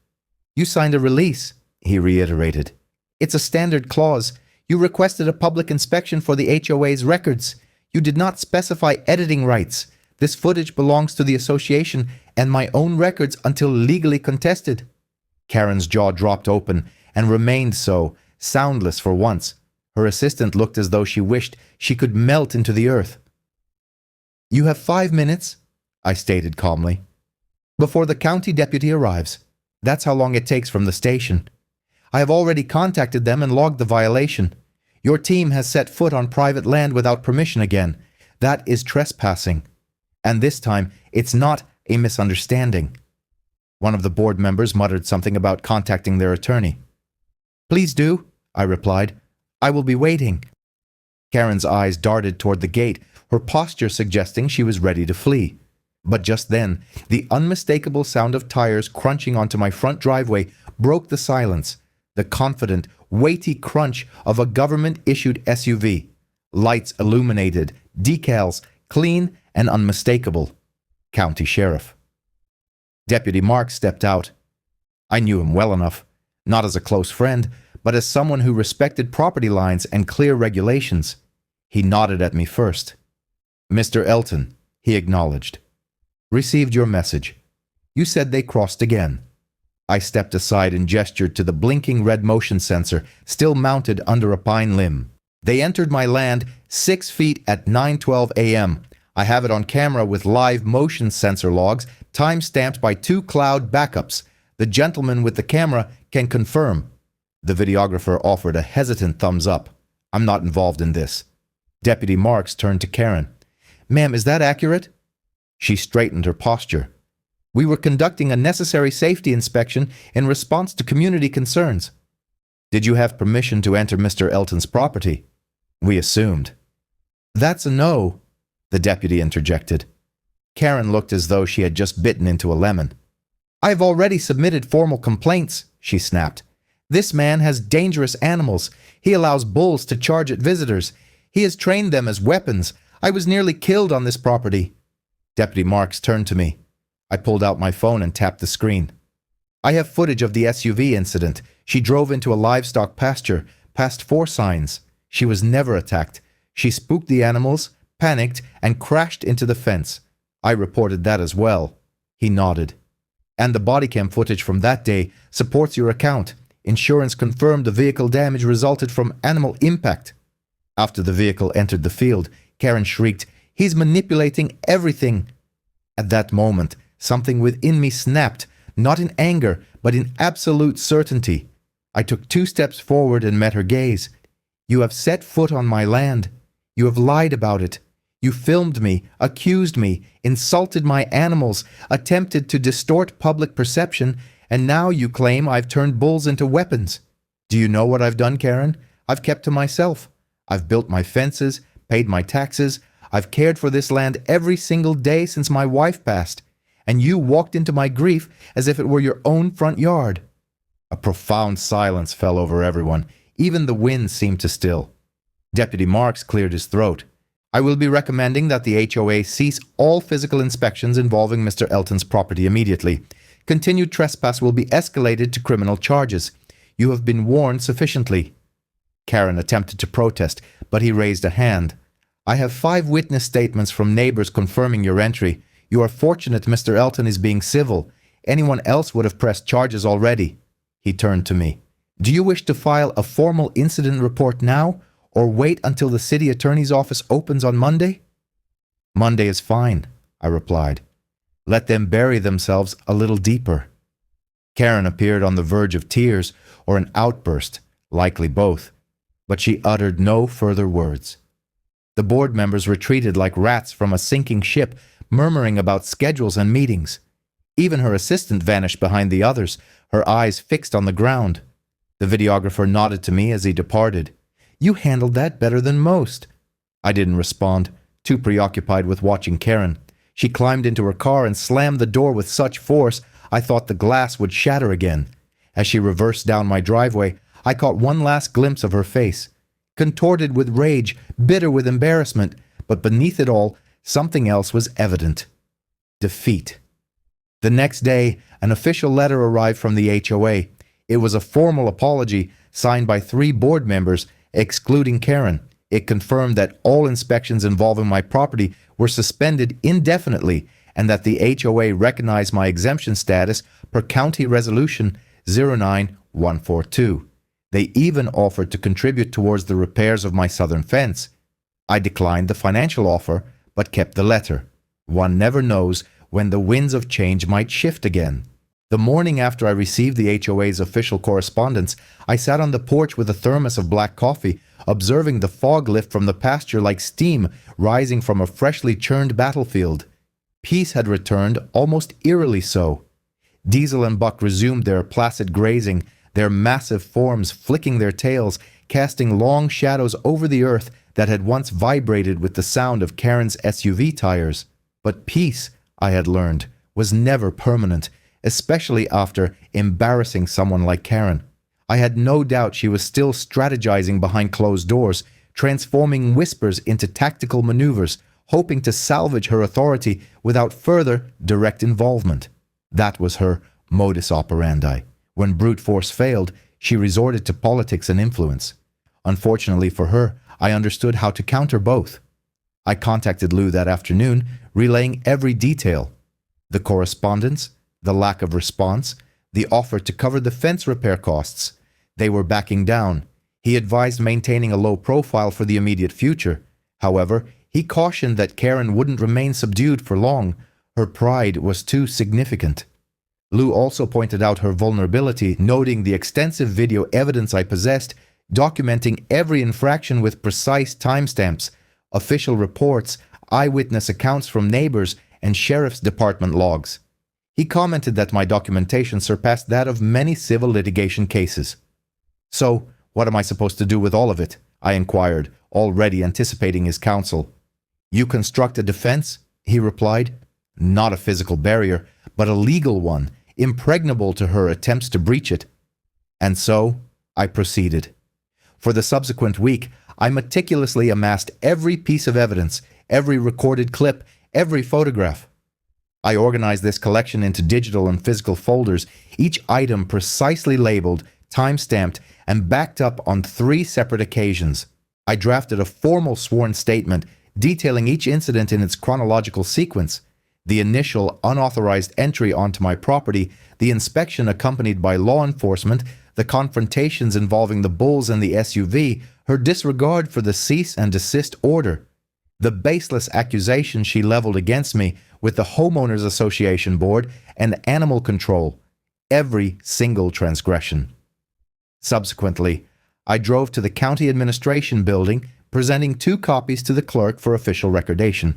"You signed a release," he reiterated. "It's a standard clause. You requested a public inspection for the HOA's records. You did not specify editing rights. This footage belongs to the association and my own records until legally contested." Karen's jaw dropped open and remained so, soundless for once. Her assistant looked as though she wished she could melt into the earth. "You have 5 minutes," I stated calmly, "before the county deputy arrives. That's how long it takes from the station. I have already contacted them and logged the violation. Your team has set foot on private land without permission again. That is trespassing. And this time, it's not a misunderstanding." One of the board members muttered something about contacting their attorney. "Please do," I replied. "I will be waiting." Karen's eyes darted toward the gate, her posture suggesting she was ready to flee. But just then, the unmistakable sound of tires crunching onto my front driveway broke the silence, the confident, weighty crunch of a government-issued SUV. Lights illuminated, decals clean and unmistakable. County Sheriff. Deputy Marks stepped out. I knew him well enough, not as a close friend, but as someone who respected property lines and clear regulations. He nodded at me first. "Mr. Elton," he acknowledged. "Received your message. You said they crossed again." I stepped aside and gestured to the blinking red motion sensor still mounted under a pine limb. "They entered my land 6 feet at 9:12 a.m. I have it on camera with live motion sensor logs, time-stamped by 2 cloud backups. The gentleman with the camera can confirm." The videographer offered a hesitant thumbs up. "I'm not involved in this." Deputy Marks turned to Karen. "Ma'am, is that accurate?" She straightened her posture. "We were conducting a necessary safety inspection in response to community concerns." "Did you have permission to enter Mr. Elton's property?" We assumed. "That's a no," the deputy interjected. Karen looked as though she had just bitten into a lemon. "I've already submitted formal complaints," she snapped. "This man has dangerous animals. He allows bulls to charge at visitors. He has trained them as weapons. I was nearly killed on this property." Deputy Marks turned to me. I pulled out my phone and tapped the screen. "I have footage of the SUV incident. She drove into a livestock pasture, past 4 signs. She was never attacked. She spooked the animals, panicked, and crashed into the fence. I reported that as well." He nodded. "And the body cam footage from that day supports your account. Insurance confirmed the vehicle damage resulted from animal impact." After the vehicle entered the field, Karen shrieked, "He's manipulating everything." At that moment, something within me snapped, not in anger, but in absolute certainty. I took 2 steps forward and met her gaze. "You have set foot on my land. You have lied about it. You filmed me, accused me, insulted my animals, attempted to distort public perception, and now you claim I've turned bulls into weapons. Do you know what I've done, Karen? I've kept to myself. I've built my fences, paid my taxes. I've cared for this land every single day since my wife passed, and you walked into my grief as if it were your own front yard." A profound silence fell over everyone. Even the wind seemed to still. Deputy Marks cleared his throat. "I will be recommending that the HOA cease all physical inspections involving Mr. Elton's property immediately. Continued trespass will be escalated to criminal charges. You have been warned sufficiently." Karen attempted to protest, but he raised a hand. "I have 5 witness statements from neighbors confirming your entry. You are fortunate Mr. Elton is being civil. Anyone else would have pressed charges already." He turned to me. "Do you wish to file a formal incident report now, or wait until the city attorney's office opens on Monday?" "Monday is fine," I replied. "Let them bury themselves a little deeper." Karen appeared on the verge of tears or an outburst, likely both, but she uttered no further words. The board members retreated like rats from a sinking ship, murmuring about schedules and meetings. Even her assistant vanished behind the others, her eyes fixed on the ground. The videographer nodded to me as he departed. "You handled that better than most." I didn't respond. too preoccupied with watching Karen. She climbed into her car and slammed the door with such force I thought the glass would shatter again. As she reversed down my driveway, I caught one last glimpse of her face. Contorted with rage, bitter with embarrassment, but beneath it all, something else was evident. Defeat. The next day, an official letter arrived from the HOA. It was a formal apology signed by 3 board members, excluding Karen. It confirmed that all inspections involving my property were suspended indefinitely and that the HOA recognized my exemption status per County Resolution 09142. They even offered to contribute towards the repairs of my southern fence. I declined the financial offer, but kept the letter. One never knows when the winds of change might shift again. The morning after I received the HOA's official correspondence, I sat on the porch with a thermos of black coffee, observing the fog lift from the pasture like steam rising from a freshly churned battlefield. Peace had returned, almost eerily so. Diesel and Buck resumed their placid grazing, their massive forms flicking their tails, casting long shadows over the earth that had once vibrated with the sound of Karen's SUV tires. But peace, I had learned, was never permanent, especially after embarrassing someone like Karen. I had no doubt she was still strategizing behind closed doors, transforming whispers into tactical maneuvers, hoping to salvage her authority without further direct involvement. That was her modus operandi. When brute force failed, she resorted to politics and influence. Unfortunately for her, I understood how to counter both. I contacted Lou that afternoon, relaying every detail. The correspondence, the lack of response, the offer to cover the fence repair costs. They were backing down. He advised maintaining a low profile for the immediate future. However, he cautioned that Karen wouldn't remain subdued for long. Her pride was too significant. Lou also pointed out her vulnerability, noting the extensive video evidence I possessed, documenting every infraction with precise timestamps, official reports, eyewitness accounts from neighbors, and sheriff's department logs. He commented that my documentation surpassed that of many civil litigation cases. "So, what am I supposed to do with all of it?" I inquired, already anticipating his counsel. "You construct a defense?" he replied. "Not a physical barrier, but a legal one, impregnable to her attempts to breach it." And so, I proceeded. For the subsequent week, I meticulously amassed every piece of evidence, every recorded clip, every photograph. I organized this collection into digital and physical folders, each item precisely labeled, time-stamped, and backed up on 3 separate occasions. I drafted a formal sworn statement detailing each incident in its chronological sequence: the initial unauthorized entry onto my property, the inspection accompanied by law enforcement, the confrontations involving the bulls and the SUV, her disregard for the cease and desist order, the baseless accusations she leveled against me with the Homeowners Association Board and Animal Control, every single transgression. Subsequently, I drove to the County Administration Building, presenting 2 copies to the clerk for official recordation.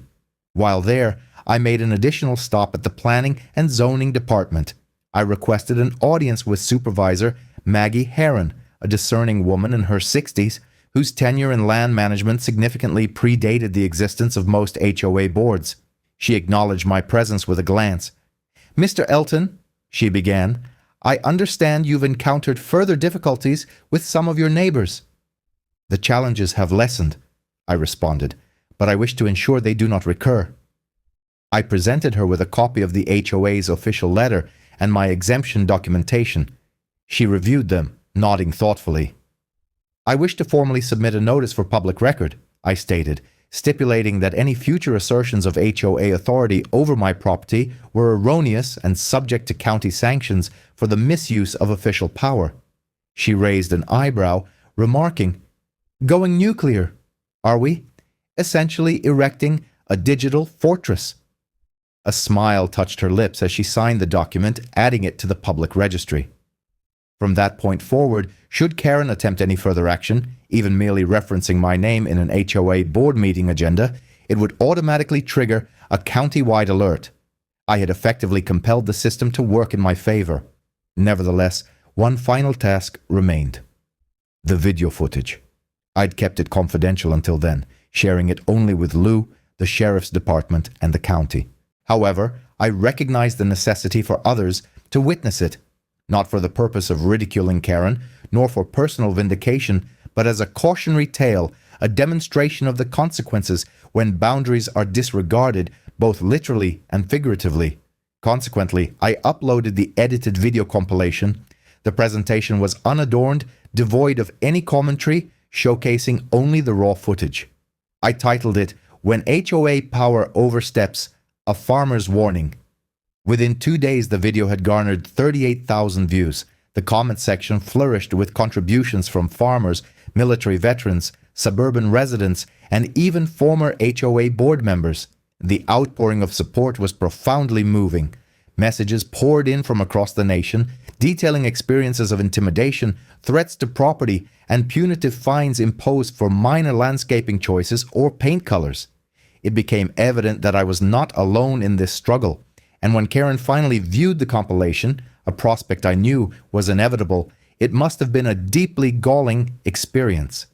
While there, I made an additional stop at the Planning and Zoning Department. I requested an audience with Supervisor Maggie Heron, a discerning woman in her 60s, whose tenure in land management significantly predated the existence of most HOA boards. She acknowledged my presence with a glance. "Mr. Elton," she began, "I understand you've encountered further difficulties with some of your neighbors." "The challenges have lessened," I responded, "but I wish to ensure they do not recur." I presented her with a copy of the HOA's official letter and my exemption documentation. She reviewed them, nodding thoughtfully. "I wish to formally submit a notice for public record," I stated, stipulating that any future assertions of HOA authority over my property were erroneous and subject to county sanctions for the misuse of official power. She raised an eyebrow, remarking, "Going nuclear, are we? Essentially erecting a digital fortress." A smile touched her lips as she signed the document, adding it to the public registry. From that point forward, should Karen attempt any further action, even merely referencing my name in an HOA board meeting agenda, it would automatically trigger a county-wide alert. I had effectively compelled the system to work in my favor. Nevertheless, one final task remained: the video footage. I'd kept it confidential until then, sharing it only with Lou, the sheriff's department, and the county. However, I recognized the necessity for others to witness it, not for the purpose of ridiculing Karen, nor for personal vindication, but as a cautionary tale, a demonstration of the consequences when boundaries are disregarded both literally and figuratively. Consequently, I uploaded the edited video compilation. The presentation was unadorned, devoid of any commentary, showcasing only the raw footage. I titled it, "When HOA Power Oversteps, A Farmer's Warning." Within 2 days, the video had garnered 38,000 views. The comment section flourished with contributions from farmers, military veterans, suburban residents, and even former HOA board members. The outpouring of support was profoundly moving. Messages poured in from across the nation, detailing experiences of intimidation, threats to property, and punitive fines imposed for minor landscaping choices or paint colors. It became evident that I was not alone in this struggle, and when Karen finally viewed the compilation, a prospect I knew was inevitable, it must have been a deeply galling experience.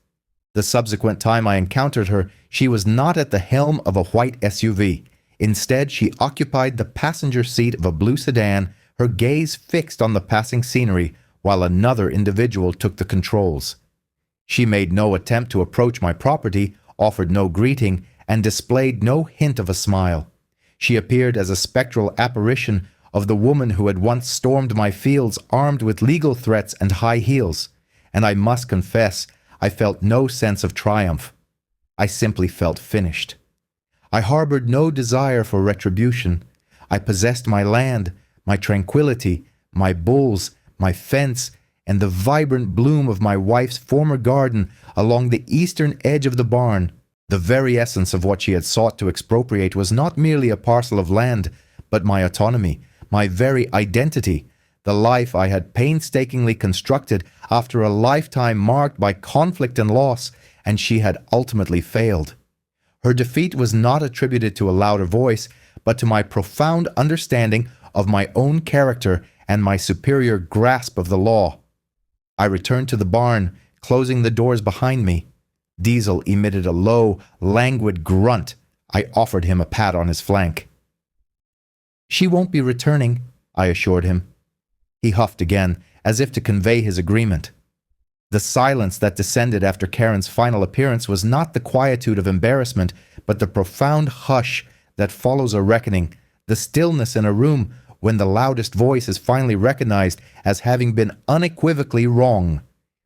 The subsequent time I encountered her, she was not at the helm of a white SUV. Instead, she occupied the passenger seat of a blue sedan, her gaze fixed on the passing scenery, while another individual took the controls. She made no attempt to approach my property, offered no greeting, and displayed no hint of a smile. She appeared as a spectral apparition of the woman who had once stormed my fields armed with legal threats and high heels, and I must confess, I felt no sense of triumph. I simply felt finished. I harbored no desire for retribution. I possessed my land, my tranquility, my bulls, my fence, and the vibrant bloom of my wife's former garden along the eastern edge of the barn. The very essence of what she had sought to expropriate was not merely a parcel of land, but my autonomy, my very identity, the life I had painstakingly constructed after a lifetime marked by conflict and loss, and she had ultimately failed. Her defeat was not attributed to a louder voice, but to my profound understanding of my own character and my superior grasp of the law. I returned to the barn, closing the doors behind me. Diesel emitted a low, languid grunt. I offered him a pat on his flank. "She won't be returning," I assured him. He huffed again, as if to convey his agreement. The silence that descended after Karen's final appearance was not the quietude of embarrassment, but the profound hush that follows a reckoning, the stillness in a room when the loudest voice is finally recognized as having been unequivocally wrong.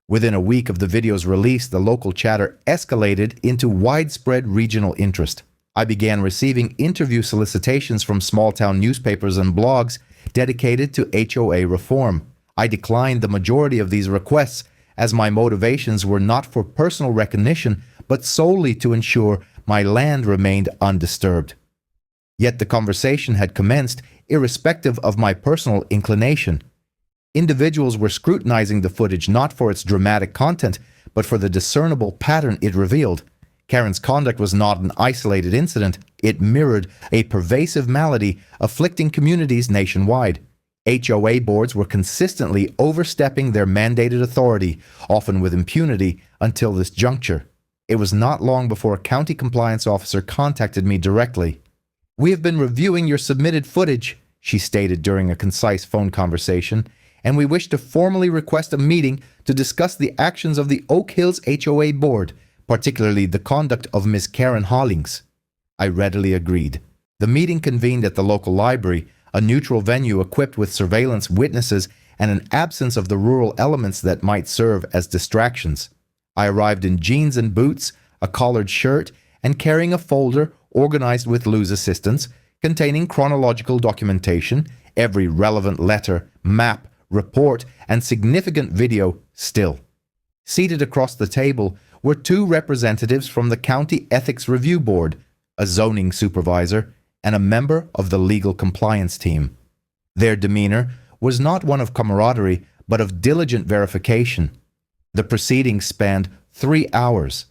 Within a week of the video's release, the local chatter escalated into widespread regional interest. I began receiving interview solicitations from small-town newspapers and blogs dedicated to HOA reform. I declined the majority of these requests, as my motivations were not for personal recognition, but solely to ensure my land remained undisturbed. Yet the conversation had commenced, irrespective of my personal inclination. Individuals were scrutinizing the footage not for its dramatic content, but for the discernible pattern it revealed. Karen's conduct was not an isolated incident. It mirrored a pervasive malady afflicting communities nationwide. HOA boards were consistently overstepping their mandated authority, often with impunity, until this juncture. It was not long before a county compliance officer contacted me directly. "We have been reviewing your submitted footage," she stated during a concise phone conversation, "and we wish to formally request a meeting to discuss the actions of the Oak Hills HOA board, particularly the conduct of Ms. Karen Hollings." I readily agreed. The meeting convened at the local library, a neutral venue equipped with surveillance witnesses and an absence of the rural elements that might serve as distractions. I arrived in jeans and boots, a collared shirt, and carrying a folder organized with Lou's assistance, containing chronological documentation, every relevant letter, map, report, and significant video still. Seated across the table were two representatives from the County Ethics Review Board, a zoning supervisor, and a member of the legal compliance team. Their demeanor was not one of camaraderie, but of diligent verification. The proceedings spanned 3 hours.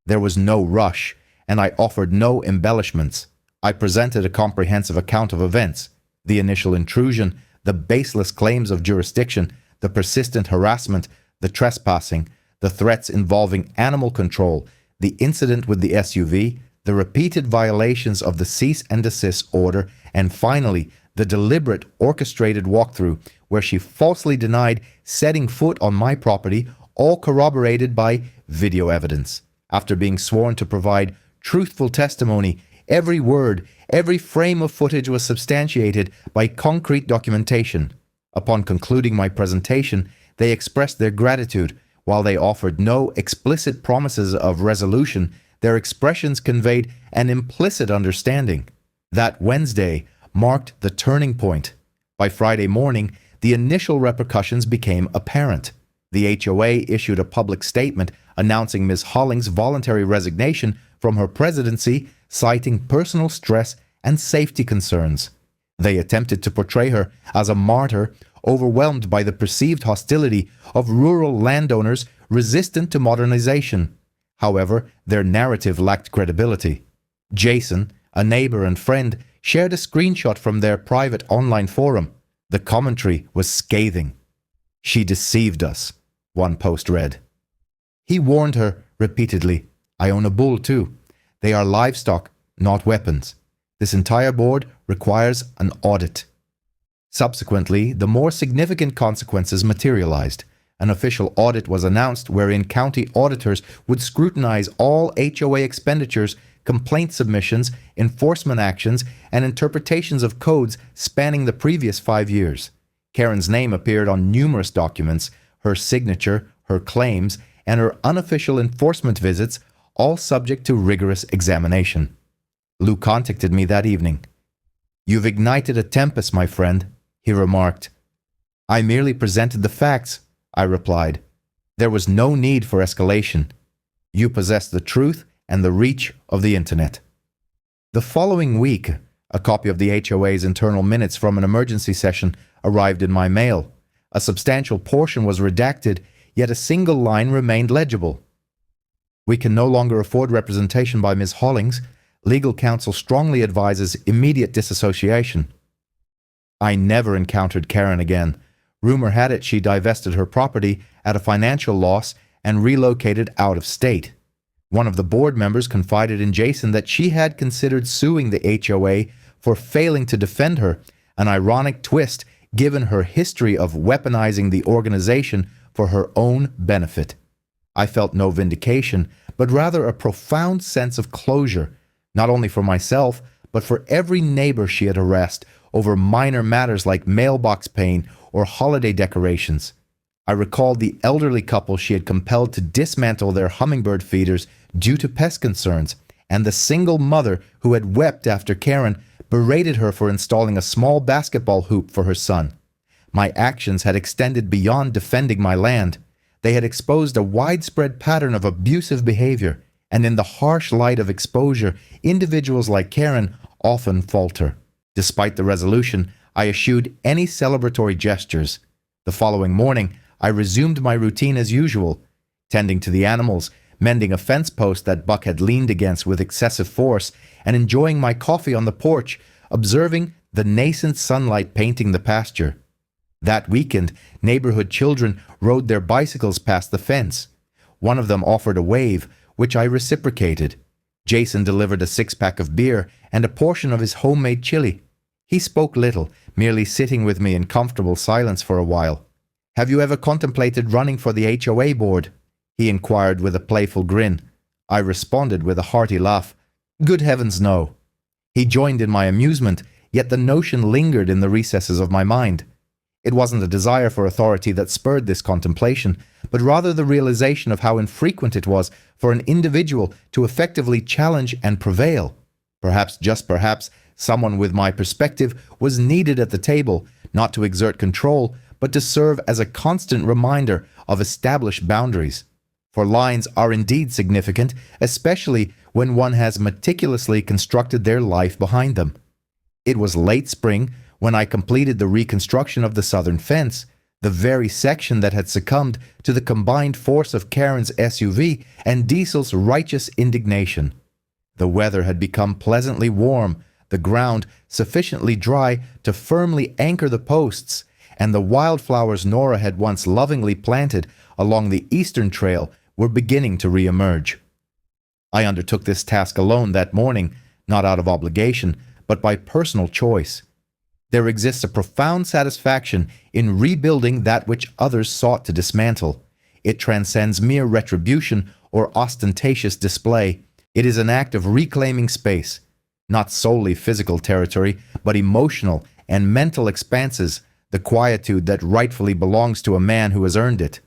There was no rush, and I offered no embellishments. I presented a comprehensive account of events: the initial intrusion, the baseless claims of jurisdiction, the persistent harassment, the trespassing, the threats involving animal control, the incident with the SUV, the repeated violations of the cease and desist order, and finally, the deliberate, orchestrated walkthrough where she falsely denied setting foot on my property, all corroborated by video evidence. After being sworn to provide truthful testimony, every word, every frame of footage was substantiated by concrete documentation. Upon concluding my presentation, they expressed their gratitude. While they offered no explicit promises of resolution, their expressions conveyed an implicit understanding. That Wednesday marked the turning point. By Friday morning, the initial repercussions became apparent. The HOA issued a public statement announcing Ms. Holling's voluntary resignation from her presidency, citing personal stress and safety concerns. They attempted to portray her as a martyr, overwhelmed by the perceived hostility of rural landowners resistant to modernization. However, their narrative lacked credibility. Jason, a neighbor and friend, shared a screenshot from their private online forum. The commentary was scathing. "She deceived us," one post read. "He warned her repeatedly. I own a bull too. They are livestock, not weapons. This entire board requires an audit." Subsequently, the more significant consequences materialized. An official audit was announced wherein county auditors would scrutinize all HOA expenditures, complaint submissions, enforcement actions, and interpretations of codes spanning the previous 5 years. Karen's name appeared on numerous documents, her signature, her claims, and her unofficial enforcement visits, all subject to rigorous examination. Lou contacted me that evening. "You've ignited a tempest, my friend," he remarked. "I merely presented the facts," I replied. "There was no need for escalation. You possess the truth and the reach of the internet." The following week, a copy of the HOA's internal minutes from an emergency session arrived in my mail. A substantial portion was redacted, yet a single line remained legible. "We can no longer afford representation by Ms. Hollings. Legal counsel strongly advises immediate disassociation." I never encountered Karen again. Rumor had it she divested her property at a financial loss and relocated out of state. One of the board members confided in Jason that she had considered suing the HOA for failing to defend her, an ironic twist given her history of weaponizing the organization for her own benefit. I felt no vindication, but rather a profound sense of closure, not only for myself, but for every neighbor she had harassed over minor matters like mailbox paint or holiday decorations. I recalled the elderly couple she had compelled to dismantle their hummingbird feeders due to pest concerns, and the single mother who had wept after Karen berated her for installing a small basketball hoop for her son. My actions had extended beyond defending my land. They had exposed a widespread pattern of abusive behavior, and in the harsh light of exposure, individuals like Karen often falter. Despite the resolution, I eschewed any celebratory gestures. The following morning, I resumed my routine as usual, tending to the animals, mending a fence post that Buck had leaned against with excessive force, and enjoying my coffee on the porch, observing the nascent sunlight painting the pasture. That weekend, neighborhood children rode their bicycles past the fence. One of them offered a wave, which I reciprocated. Jason delivered a 6-pack of beer and a portion of his homemade chili. He spoke little, merely sitting with me in comfortable silence for a while. "Have you ever contemplated running for the HOA board?" he inquired with a playful grin. I responded with a hearty laugh. "Good heavens, no." He joined in my amusement, yet the notion lingered in the recesses of my mind. It wasn't a desire for authority that spurred this contemplation, but rather the realization of how infrequent it was for an individual to effectively challenge and prevail. Perhaps, just perhaps, someone with my perspective was needed at the table, not to exert control, but to serve as a constant reminder of established boundaries. For lines are indeed significant, especially when one has meticulously constructed their life behind them. It was late spring when I completed the reconstruction of the southern fence, the very section that had succumbed to the combined force of Karen's SUV and Diesel's righteous indignation. The weather had become pleasantly warm, the ground sufficiently dry to firmly anchor the posts, and the wildflowers Nora had once lovingly planted along the eastern trail were beginning to re-emerge. I undertook this task alone that morning, not out of obligation, but by personal choice. There exists a profound satisfaction in rebuilding that which others sought to dismantle. It transcends mere retribution or ostentatious display. It is an act of reclaiming space, not solely physical territory, but emotional and mental expanses, the quietude that rightfully belongs to a man who has earned it.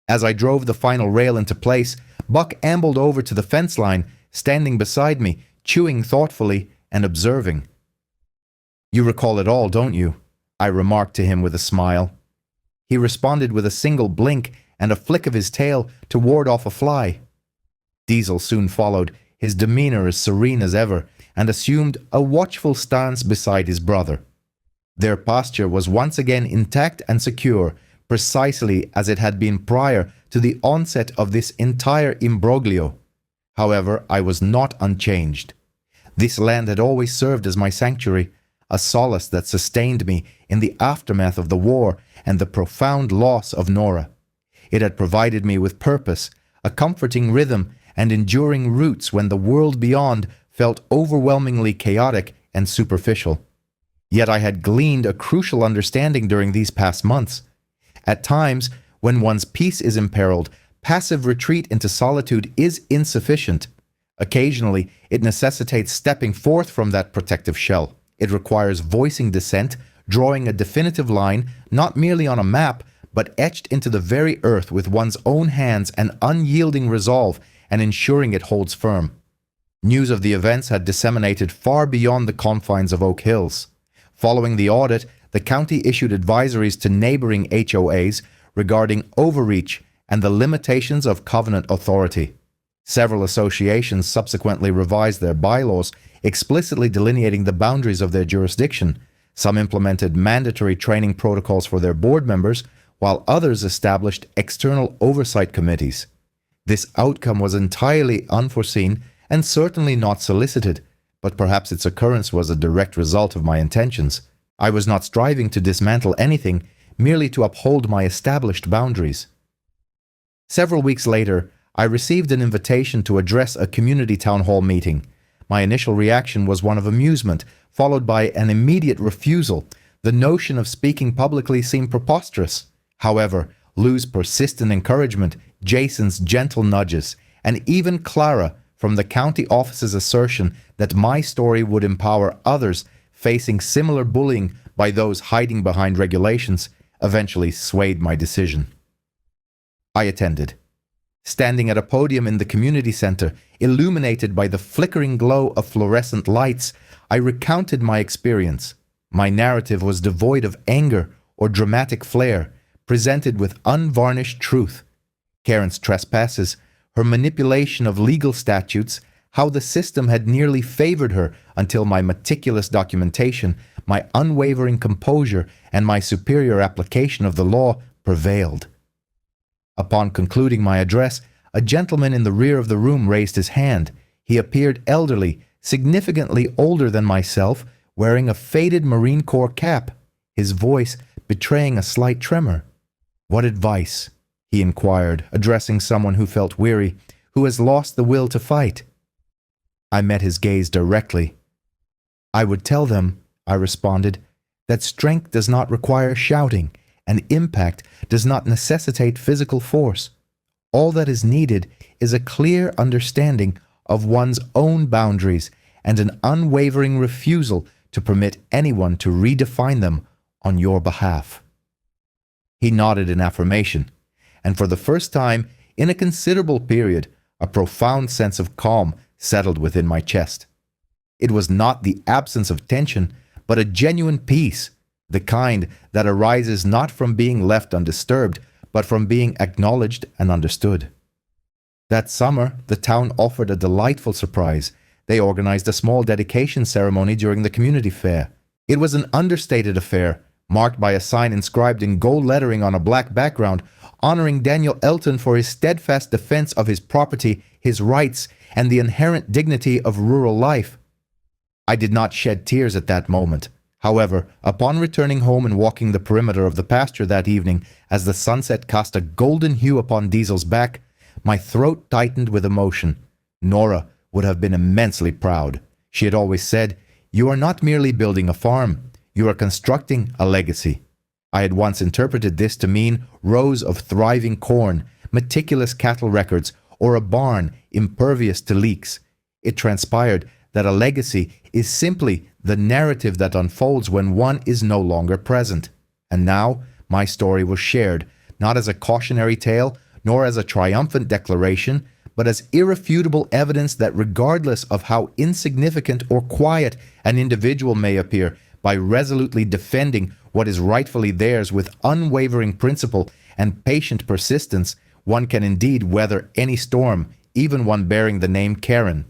As I drove the final rail into place, Buck ambled over to the fence line, standing beside me, chewing thoughtfully and observing. "You recall it all, don't you?" I remarked to him with a smile. He responded with a single blink and a flick of his tail to ward off a fly. Diesel soon followed, his demeanor as serene as ever, and assumed a watchful stance beside his brother. Their posture was once again intact and secure, precisely as it had been prior to the onset of this entire imbroglio. However, I was not unchanged. This land had always served as my sanctuary, a solace that sustained me in the aftermath of the war and the profound loss of Nora. It had provided me with purpose, a comforting rhythm, and enduring roots when the world beyond felt overwhelmingly chaotic and superficial. Yet I had gleaned a crucial understanding during these past months. At times, when one's peace is imperiled, passive retreat into solitude is insufficient. Occasionally, it necessitates stepping forth from that protective shell. It requires voicing dissent, drawing a definitive line, not merely on a map, but etched into the very earth with one's own hands and unyielding resolve, and ensuring it holds firm. News of the events had disseminated far beyond the confines of Oak Hills. Following the audit, the county issued advisories to neighboring HOAs regarding overreach and the limitations of covenant authority. Several associations subsequently revised their bylaws, explicitly delineating the boundaries of their jurisdiction. Some implemented mandatory training protocols for their board members, while others established external oversight committees. This outcome was entirely unforeseen and certainly not solicited, but perhaps its occurrence was a direct result of my intentions. I was not striving to dismantle anything, merely to uphold my established boundaries. Several weeks later, I received an invitation to address a community town hall meeting. My initial reaction was one of amusement, followed by an immediate refusal. The notion of speaking publicly seemed preposterous. However, Lou's persistent encouragement, Jason's gentle nudges, and even Clara from the county office's assertion that my story would empower others facing similar bullying by those hiding behind regulations eventually swayed my decision. I attended. Standing at a podium in the community center, illuminated by the flickering glow of fluorescent lights, I recounted my experience. My narrative was devoid of anger or dramatic flair, presented with unvarnished truth. Karen's trespasses, her manipulation of legal statutes, how the system had nearly favored her until my meticulous documentation, my unwavering composure, and my superior application of the law prevailed. Upon concluding my address, a gentleman in the rear of the room raised his hand. He appeared elderly, significantly older than myself, wearing a faded Marine Corps cap, his voice betraying a slight tremor. "What advice?" he inquired, addressing someone who felt weary, who has lost the will to fight. I met his gaze directly. "I would tell them," I responded, "that strength does not require shouting, and impact does not necessitate physical force. All that is needed is a clear understanding of one's own boundaries and an unwavering refusal to permit anyone to redefine them on your behalf." He nodded in affirmation, and for the first time in a considerable period, a profound sense of calm settled within my chest. It was not the absence of tension, but a genuine peace, the kind that arises not from being left undisturbed, but from being acknowledged and understood. That summer, the town offered a delightful surprise. They organized a small dedication ceremony during the community fair. It was an understated affair, marked by a sign inscribed in gold lettering on a black background, honoring Daniel Elton for his steadfast defense of his property, his rights, and the inherent dignity of rural life. I did not shed tears at that moment. However, upon returning home and walking the perimeter of the pasture that evening, as the sunset cast a golden hue upon Diesel's back, my throat tightened with emotion. Nora would have been immensely proud. She had always said, "You are not merely building a farm, you are constructing a legacy." I had once interpreted this to mean rows of thriving corn, meticulous cattle records, or a barn impervious to leaks. It transpired that a legacy is simply the narrative that unfolds when one is no longer present. And now my story was shared, not as a cautionary tale, nor as a triumphant declaration, but as irrefutable evidence that regardless of how insignificant or quiet an individual may appear, by resolutely defending what is rightfully theirs with unwavering principle and patient persistence, one can indeed weather any storm, even one bearing the name Karen.